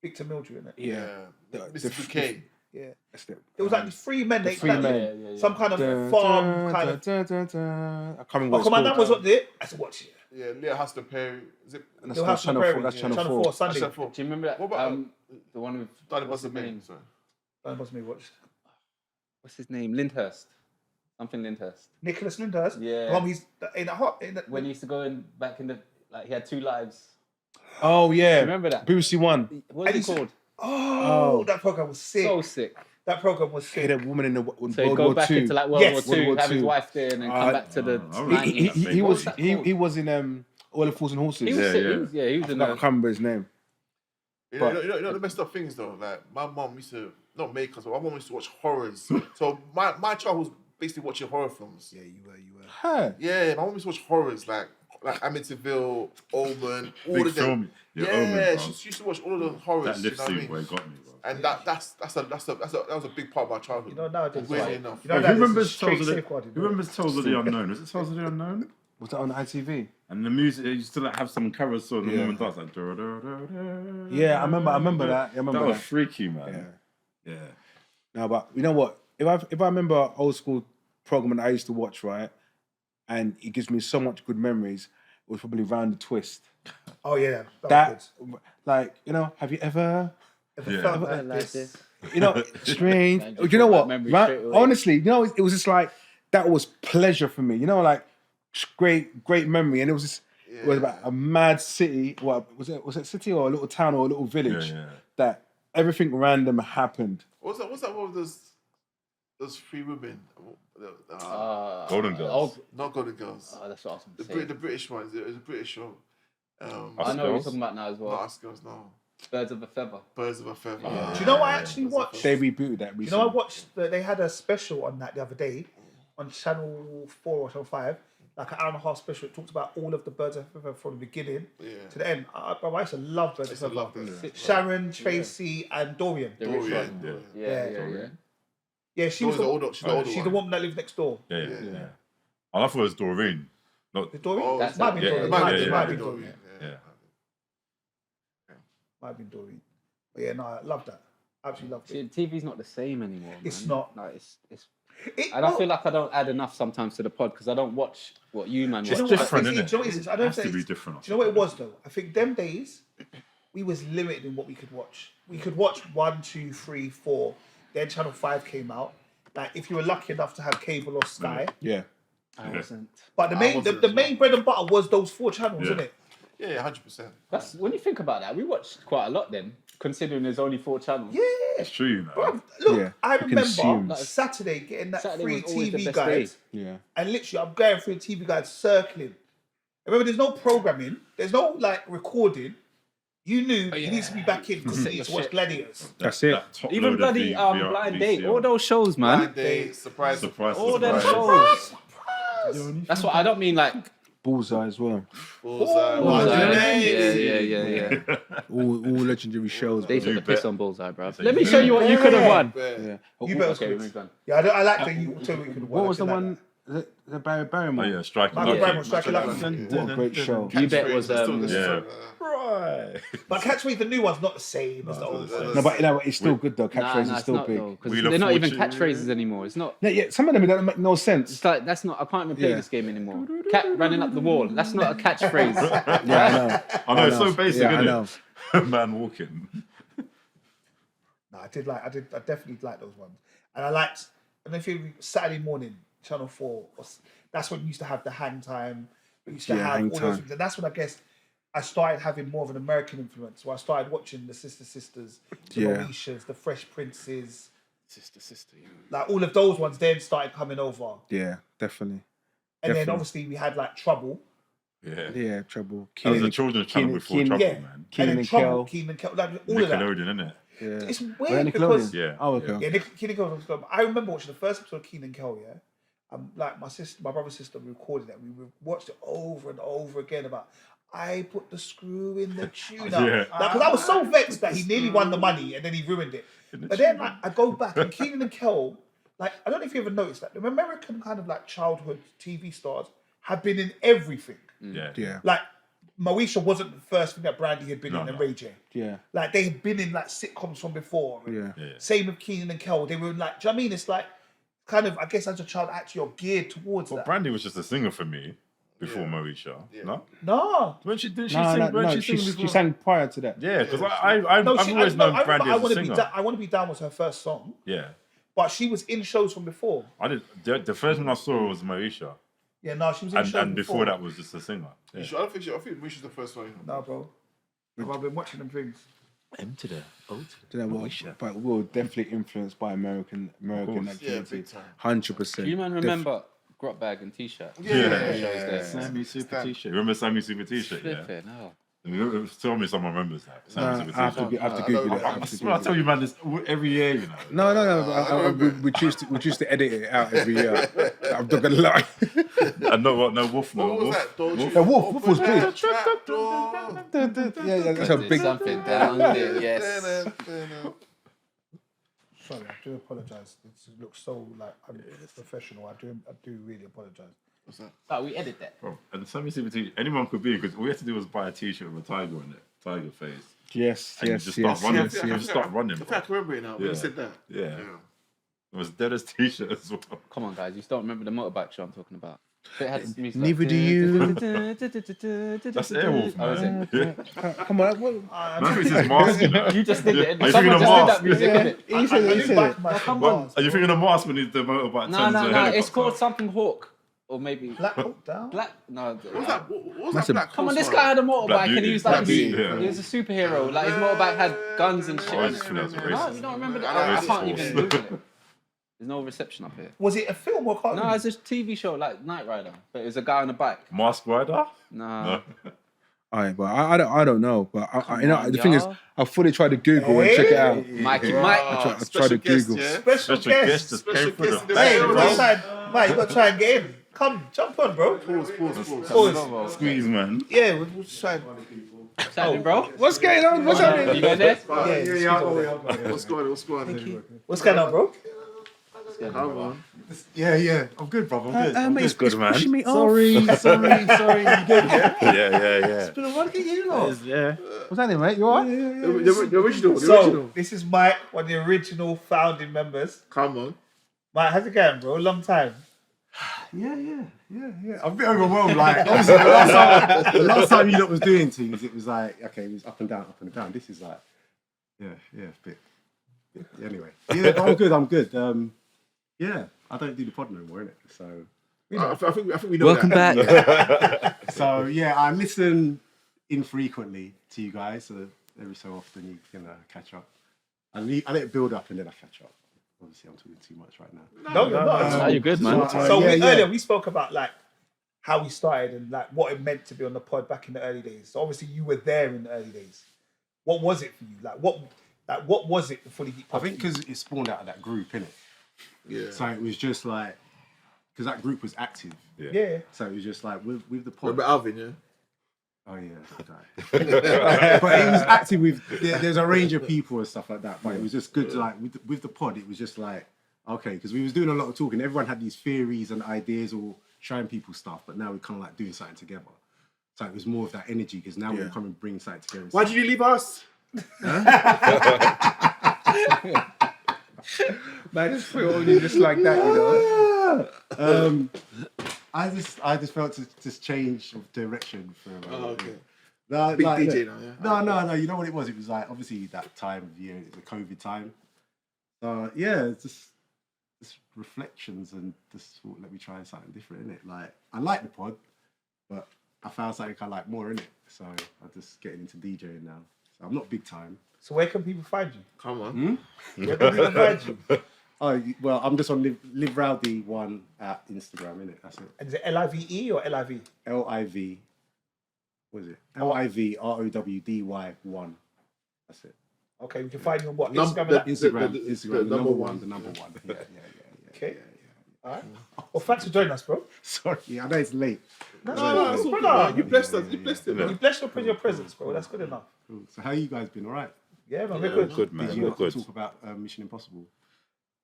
Victor Mildred in it. yeah. Mr. Bouquet? Yeah. That's the, It was like these three men. They three like, men. Yeah. Some kind of farm kind of. I can't remember Oh, what come on, that it's was called. what did it. I said, watch it. Yeah, Leah Huston Perry. Is it? That's Little House on Channel the 4. Prairie. That's Channel Channel 4 Sunday. Channel 4. Do you remember that? What about the one with Danny what's his Buster name? Main? Sorry. That was me watched. What's his name? Lyndhurst. Something Lyndhurst. Nicholas Lyndhurst. Yeah. Mum, he's in a hot. In the, When he used to go in back in the he had two lives. Oh, yeah. Remember that? BBC One. What's And it he called? oh, that program was sick. So sick. That program was He sick. had a woman in the World So he'd go War back II. into like World Yes. War II, World War have his II. wife there, and then come back to the I remember 90s. he What's was that he called? was in All the Fools and Horses. He was Yeah, sick. yeah. He was in I can't remember his name. You But- know the messed up things though. Like my mum used to not make us, but my mum used to watch horrors. So my child was basically watching horror films. Yeah, you were. Huh. Yeah, my mum used to watch horrors like Amityville, Omen, all Big of them. film. Yeah, Omen, bro. she used to watch all of the horrors. That you lip know what I sync mean? where it got me, bro. And that was a big part of my childhood. You know nowadays. Weirdly like, enough. You know Who nowadays remembers it's straight Tales of the safeguarding. Who remembers Tales of the Unknown? Was it Tales of the Unknown? Was that on ITV? And the music, it used to like have some carousel and the Yeah. woman does like. "Da, da, da, da, Yeah, I remember that. Yeah, I remember That was that. freaky, man. Yeah. Yeah. No, but you know what? If I remember old school program that I used to watch, right, and it gives me so much good memories, it was probably Round the Twist. Oh yeah, That, like, you know, have you ever, If Yeah. it felt Like like this. this. you know, strange? Man, You know what? memory Right, straight away. honestly, you know, it was just like that was pleasure for me. You know, like great memory, and it was just. It was about a mad city. What was it? Was it city or a little town or a little village? Yeah. That everything random happened. What's that one with those three women? Golden Girls. Not Golden Girls. Oh, that's what I was going to say. The British one. It was a British show. I Us know what you're Girls? talking about now as Not well. Us Girls, no. Birds of a Feather. Birds of a Feather. Do you know what I actually watched? They rebooted that You recently. know, I watched. They had a special on that the other day on Channel 4 or Channel 5, like an hour and a half special. It talks about all of the Birds of Feather from the beginning to the end. I used to love Birds of I love Feather. that. Sharon, Tracy, and Dorian. The rich Dorian, one. Yeah. Yeah. Yeah, she was She's the older she's the woman that lives next door. Yeah. I thought it was Doreen. Not, The Dorian? Oh, That's might be it. Dorian. Yeah, Might yeah, be- might yeah. be Dorian. yeah. Might be Dorian. But yeah, no, I love that. Absolutely loved it. See, TV's not the same anymore. It's man. not. No, it's. And I feel like I don't add enough sometimes to the pod because I don't watch what you man Do you watch. know It's what? different, Do you innit? know what it is? I don't Has to think be it's- different. Do you know what it was though? I think them days we was limited in what we could watch. We could watch 1, 2, 3, 4. Then Channel 5 came out. Like if you were lucky enough to have cable or Sky. Yeah. I wasn't. But the I main wasn't the as main well. bread and butter was those 4 channels, Yeah. isn't it? Yeah, 100%. That's when you think about that. We watched quite a lot then, considering there's only 4 channels. Yeah. It's true, you know. Bruv, look, Yeah, I you remember consume. Saturday getting that Saturday free was always the TV best guide, day. Yeah. and literally I'm going through the TV guide circling. Remember, there's no programming, there's no like recording. You knew you need to be back in because you need to watch Gladiators. That's it. top Even load bloody of VR Blind Date, VCR. all those shows, man. Blind Date, surprise. All them surprise. shows. That's what I don't mean. Like Bullseye as well. Bullseye. Bullseye. Yeah. Yeah. All legendary shows. They bro. took the bet. piss on Bullseye, bro. So Let you me show you what you could have won. Yeah. You better Okay, quit. move on. Yeah, I like that you told me you could watch. What was the I like one? that. The Barry Oh Barrymore. yeah, striking. Michael Lucky. Barrymore, Striking Lucky. What a great show. You bet was Yeah. Right. But Catchphrase, the new one's not the same as the old one. No, but it's still good though. Catchphrase is it's still not big. because Wheel of they're not even Fortune. catchphrases anymore. It's not. Yeah, some of them don't make no sense. It's like that's not. I can't even play Yeah. this game anymore. Cat running up the wall. That's not a catchphrase. Yeah, I know, it's so basic, Yeah, I isn't know. it? Man walking. No, I definitely like those ones. And I liked, I don't know if you Saturday morning, Channel 4, that's when we used to have the hang time. We used to Yeah, have Hang all Time. those things. And that's when I guess I started having more of an American influence. So I started watching the Sisters, the Yeah. Mauritius, the Fresh Princes. Sister. Yeah. Like all of those ones then started coming over. Yeah, definitely. And then Definitely. obviously we had like Trouble. Yeah. Yeah, Trouble. That was a children's channel before Trouble, Yeah. man. And then and Trouble, Kel. Keenan and Kel, like all of that. Nickelodeon, isn't it? Yeah. It's Was weird that because... Nickelodeon? Yeah. Oh, okay. Yeah, Keenan and Kel was good. I remember watching the first episode of Keenan and Kel, yeah? Like my brother's sister recorded that. We watched it over and over again about, I put the screw in the tuner. Yeah. Because I was so vexed that he nearly won the money and then he ruined it. But then like, I go back and Keenan and Kel, like, I don't know if you ever noticed that, the American kind of like childhood TV stars have been in everything. Yeah. Yeah. Like, Moesha wasn't the first thing that Brandy had been No, in, and no. Ray J. Yeah. Like, they had been in like sitcoms from before. Yeah. Same with Keenan and Kel. They were in like, do you know what I mean? It's like, kind of, I guess as a child, actually, you're geared towards But that. Brandy was just a singer for me before Moesha. No? No. When she didn't she No, sing? no, When no. she She sing before? sang prior to that. Yeah, because I've No, always known Brandy as a singer. I Want to Be Down was her first song, Yeah. but she was in shows from before. I did. The first one I saw was Moesha, Yeah, no, she was in shows and before before that was just a singer. Yeah. I don't think I think Wish is the first one. No, bro. I've been watching them things. M to the O Do you know what? But we were definitely influenced by American Yeah, activity. big time. 100%. Do you man remember Grot Bag and T-shirt? Yeah. Sammy Super T-shirt. Remember Sammy Super T-shirt? Yeah. Flipping hell. Tell me someone remembers that. Sammy Super I have T-shirt. to, I have to Google it. I I have to swear, I Google tell it. you, man, this every year, you know. No. We choose to edit it out every year. I'm not gonna lie. And no Wolf, no What was Wolf. that? Don't you Yeah, Wolf was open big. that door? Yeah, that's a big. Something down there, yes. Sorry, I do apologise. It looks so like unprofessional. I do really apologise. Oh, we edit that. Bro, and Sammy Super T-shirt, anyone could be, because all we had to do was buy a T-shirt with a tiger in it, tiger face. Yes, And you just start running. You just start running. I think Bro. I can remember it now. When Yeah. you said that. Yeah. It was dead as T-shirt as well. Come on, guys. You still remember the motorbike show I'm talking about? It had music Neither do you. That's Airwolf, Oh, is man. it? Yeah. Come on. What? No, it's his mask, you know. You just did it. Are you Someone thinking just of did that Mars? music, innit? He said it. He said it. Come Are you thinking of Mars when the motorbike No, turns no, into a no. helicopter? It's called something Hawk. Or maybe Black Hawk Down? Black. No. What was that? What was That's that a- black Come on, horse this one? guy had a motorbike Black and he Beauty. was like, Black Beauty, yeah. he was a superhero. Like his motorbike had guns and shit. Oh, I just think that was No, racist. you don't remember that? I I know can't it's even false. Google it. There's no reception up here. Was it a film or cartoon? No, it's a TV show like Knight Rider, but it was a guy on a bike. Mask Rider? Nah. No. Alright, but I don't know. But you know, on, the thing is, y'all. I fully tried to Google and check it out. Mikey Ah, Mike. I tried special to guest, Google. yeah? Special Special guest. guest just Special came through guest the in the Hey, Yeah, you bro. gotta try and get in. Come, jump on, bro. Pause. Pause. Squeeze, man. Yeah, we'll try and... What's happening, bro? What's going on? What's happening? You going there? What's going on? What's going on, bro? Come on. Yeah. I'm good, brother. I'm good. Mate, it's good, man. pushing me off. Sorry. You good? Yeah. Yeah. Been a while to get you lot. Yeah. What's happening, mate? You alright? The original. So, this is Mike, one of the original founding members. Come on. Mike, how's it going, bro? Long time. Yeah. I'm a bit overwhelmed. Like, obviously, the last time you lot was doing things, it was like, okay, it was up and down. This is like, yeah, a bit. Anyway, yeah, I'm good. Yeah, I don't do the pod no more, innit? So, I think we know Welcome that. back. so yeah, I listen infrequently to you guys. So every so often you can catch up. I let it build up and then I catch up. Obviously, I'm talking too much right now. No, you're not. No, you're good, man. So yeah. earlier we spoke about like how we started and like what it meant to be on the pod back in the early days. So obviously you were there in the early days. What was it for you? Like what was it, the Fully Geeked I pod? think because it spawned out of that group, innit? Yeah. So it was just like, because that group was active. Yeah. So it was just like with the What pod. about Alvin, yeah? Oh yeah, but it was active with. There's a range of people and stuff like that. But it was just good to like with the pod. It was just like, Okay, because we was doing a lot of talking. Everyone had these theories and ideas or trying people stuff, but now we're kind of like doing something together. So it was more of that energy because now we're coming and bring something together. Why did you leave us? Man, just put it on you just like that, you know. I just felt to just change of direction for a moment. Okay. No, Big like, DJ now, yeah. No. You know what it was? It was like obviously that time of year, the COVID time. It's just reflections and just thought, let me try something different in it. Like I like the pod, but I found something I like more in it. So I'm just getting into DJing now. So I'm not big time. So where can people find you? Come on. Where can people find you? Oh well, I'm just on Live Rowdy 1 at Instagram, innit? That's it. And is it LIVE or LIV? LIV. What is it? LIVROWDY 1. That's it. Okay, we can find you on what? Instagram, Instagram, the number one. Yeah. Okay. All right. Well, thanks for joining us, bro. Sorry, I know it's late. No, You blessed us. You blessed it, man. You blessed us with your presence, bro. That's good enough. Cool. So how you guys been? All right? Yeah, man, we're good. Good, man. Did you We're not good. talk about Mission Impossible?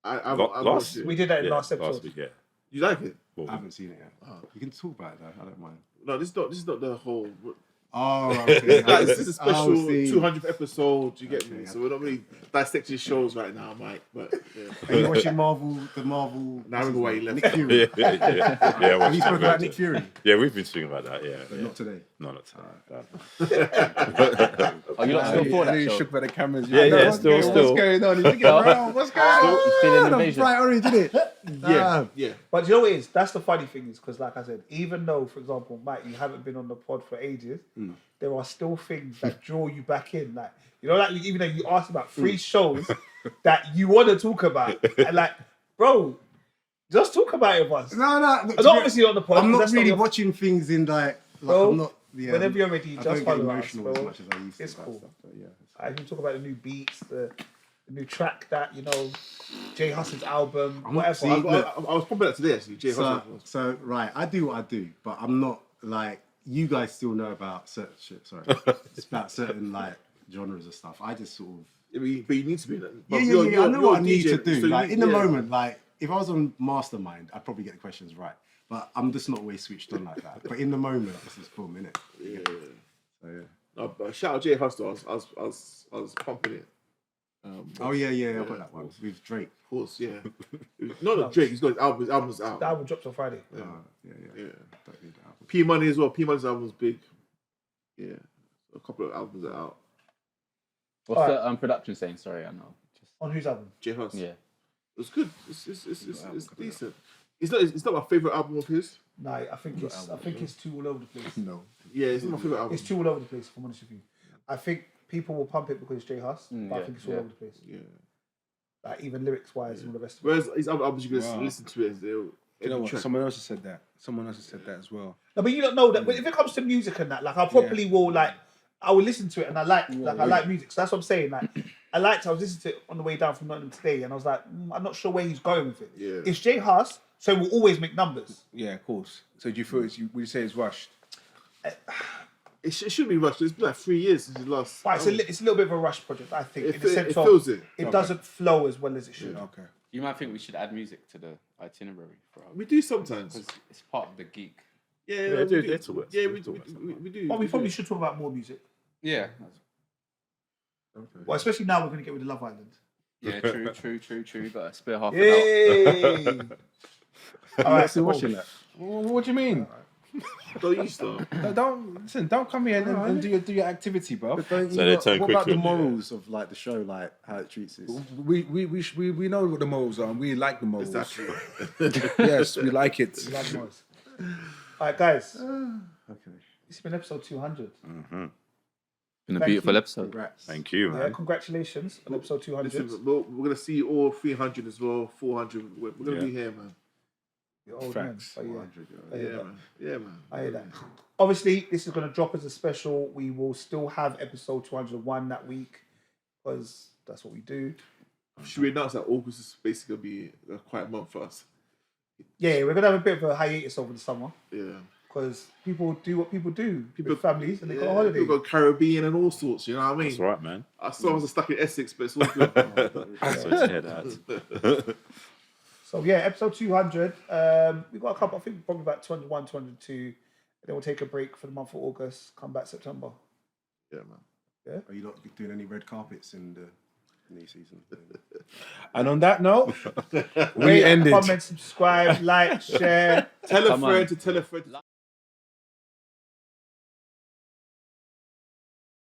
I Last- watched it. We did that in last Last episode. week, yeah. You like it? Well, I haven't seen it yet. You can talk about it though. I don't mind. No, this is not the whole. Oh, okay. Like, this is a special Oh, see. 200th episode. You get me? Okay, So we're not really dissecting shows right now, Mike. But Are you watching Marvel? The Marvel. Now I remember why you left. Nick Fury. yeah. Have watched you it. spoken about Nick Fury? Yeah, we've been speaking about that. Yeah, But yeah. not today. No, not today. Oh, you lot still for that You show? shook by the cameras. Yeah, yeah, What's still. going on? You think around? What's going on? Still in The invasion. bright orange, isn't it? Yeah. But you know what it is? That's the funny thing is because, like I said, even though, for example, Mike, you haven't been on the pod for ages, there are still things that draw you back in. Like, you know, like even though you asked about 3 shows that you want to talk about, and like, bro, just talk about it with us. No. And obviously on the pod. I'm 'cause not that's really your- watching things in like Bro, I'm not. Yeah, whenever you're ready, I just don't get follow us, emotional bro. as much as I used to. It's about cool. Stuff, but yeah. I can talk about the new beats, the new track that, you know, Jay Huss's album, whatever. see, I look, was pumping that today actually. Jay Hustle. So right, I do what I do, but I'm not like you guys still know about certain shit. Sorry, it's about certain like genres of stuff. I just sort of But you need to be that. yeah. I know what I need to do. Like in the moment, like if I was on Mastermind, I'd probably get the questions right. But I'm just not always switched on like that. But in the moment, it's just boom, innit? Yeah. So yeah. No, but shout out Jay Hustle. I was pumping it. Oh yeah, I got that one with Drake. Of course, yeah. Not Drake. He's got his albums out. The album drops on Friday. Yeah. Yeah. Don't need that album. P Money as well. P Money's album's big. Yeah, a couple of albums are out. What's the production saying? Sorry, I know. Just, On whose album? Jay Hustle. yeah. It's good. It's decent. It's not my favorite album of his. Nah, I think it's too all over the place. No. Yeah, it's not my favorite album. It's too all over the place, if I'm honest with you. I think people will pump it because it's Jay Huss, but I yeah, think it's all yeah. over the place. Yeah. Like even lyrics wise and all the rest of it. Whereas his other albums, you can listen to it. You know what? Someone else has said that. Someone else has said that as well. No, but you don't know that. But if it comes to music and that, like I probably will like. I will listen to it and I like music. So that's what I'm saying. Like I was listening to it on the way down from Nottingham today, and I was like, I'm not sure where he's going with it. Yeah. It's Jay Huss, so we'll always make numbers. Yeah, of course. So do you feel would you say it's rushed? It shouldn't be rushed. It's been like 3 years since his last. But it's a little bit of a rush project, I think. It in the sense of feels it. it doesn't flow as well as it should. Okay. You might think we should add music to the itinerary for our, We do sometimes. because it's part of the geek. Yeah, Yeah, we do do. little bits. Yeah, We we talk about we do. But we probably should talk about more music. Yeah. Well, especially now we're going to get rid of Love Island. Yeah, true. Got to spare half an Yay! All right, Still cool. watching that. What do you mean? Don't you start. No, don't come here and do your activity, bro. But don't you So they know- turn what about the quickly, yeah. morals of like the show, like how it treats us? We know what the morals are, and we like the morals. Exactly. Yes, we like it. Love Morris. All right, guys. Okay. This has been episode 200. Been a Thank beautiful you. episode. Congrats. Thank you, Yeah, man. congratulations on episode 200. Listen, we're going to see all 300 as well, 400. We're going to be here, man. You're old Facts. man. 400, I hear Yeah, that. man. Yeah, man. I hear that. Obviously, this is going to drop as a special. We will still have episode 201 that week because that's what we do. Should we announce that August is basically going to be a quiet month for us? Yeah, we're going to have a bit of a hiatus over the summer Yeah. because people do what people do. People- With families and they go on Yeah, holiday. people go Caribbean and all sorts, you know what I mean? That's right, man. I saw I was stuck in Essex, but it's all good. So to hear that. So yeah, episode 200. We got a couple. I think probably about 201, 202. And then we'll take a break for the month of August. Come back September. Yeah, man. Are you not doing any red carpets in the new season? And on that note, we Rate, ended. comment, subscribe, like, share. Tell a Come on. friend to tell a friend.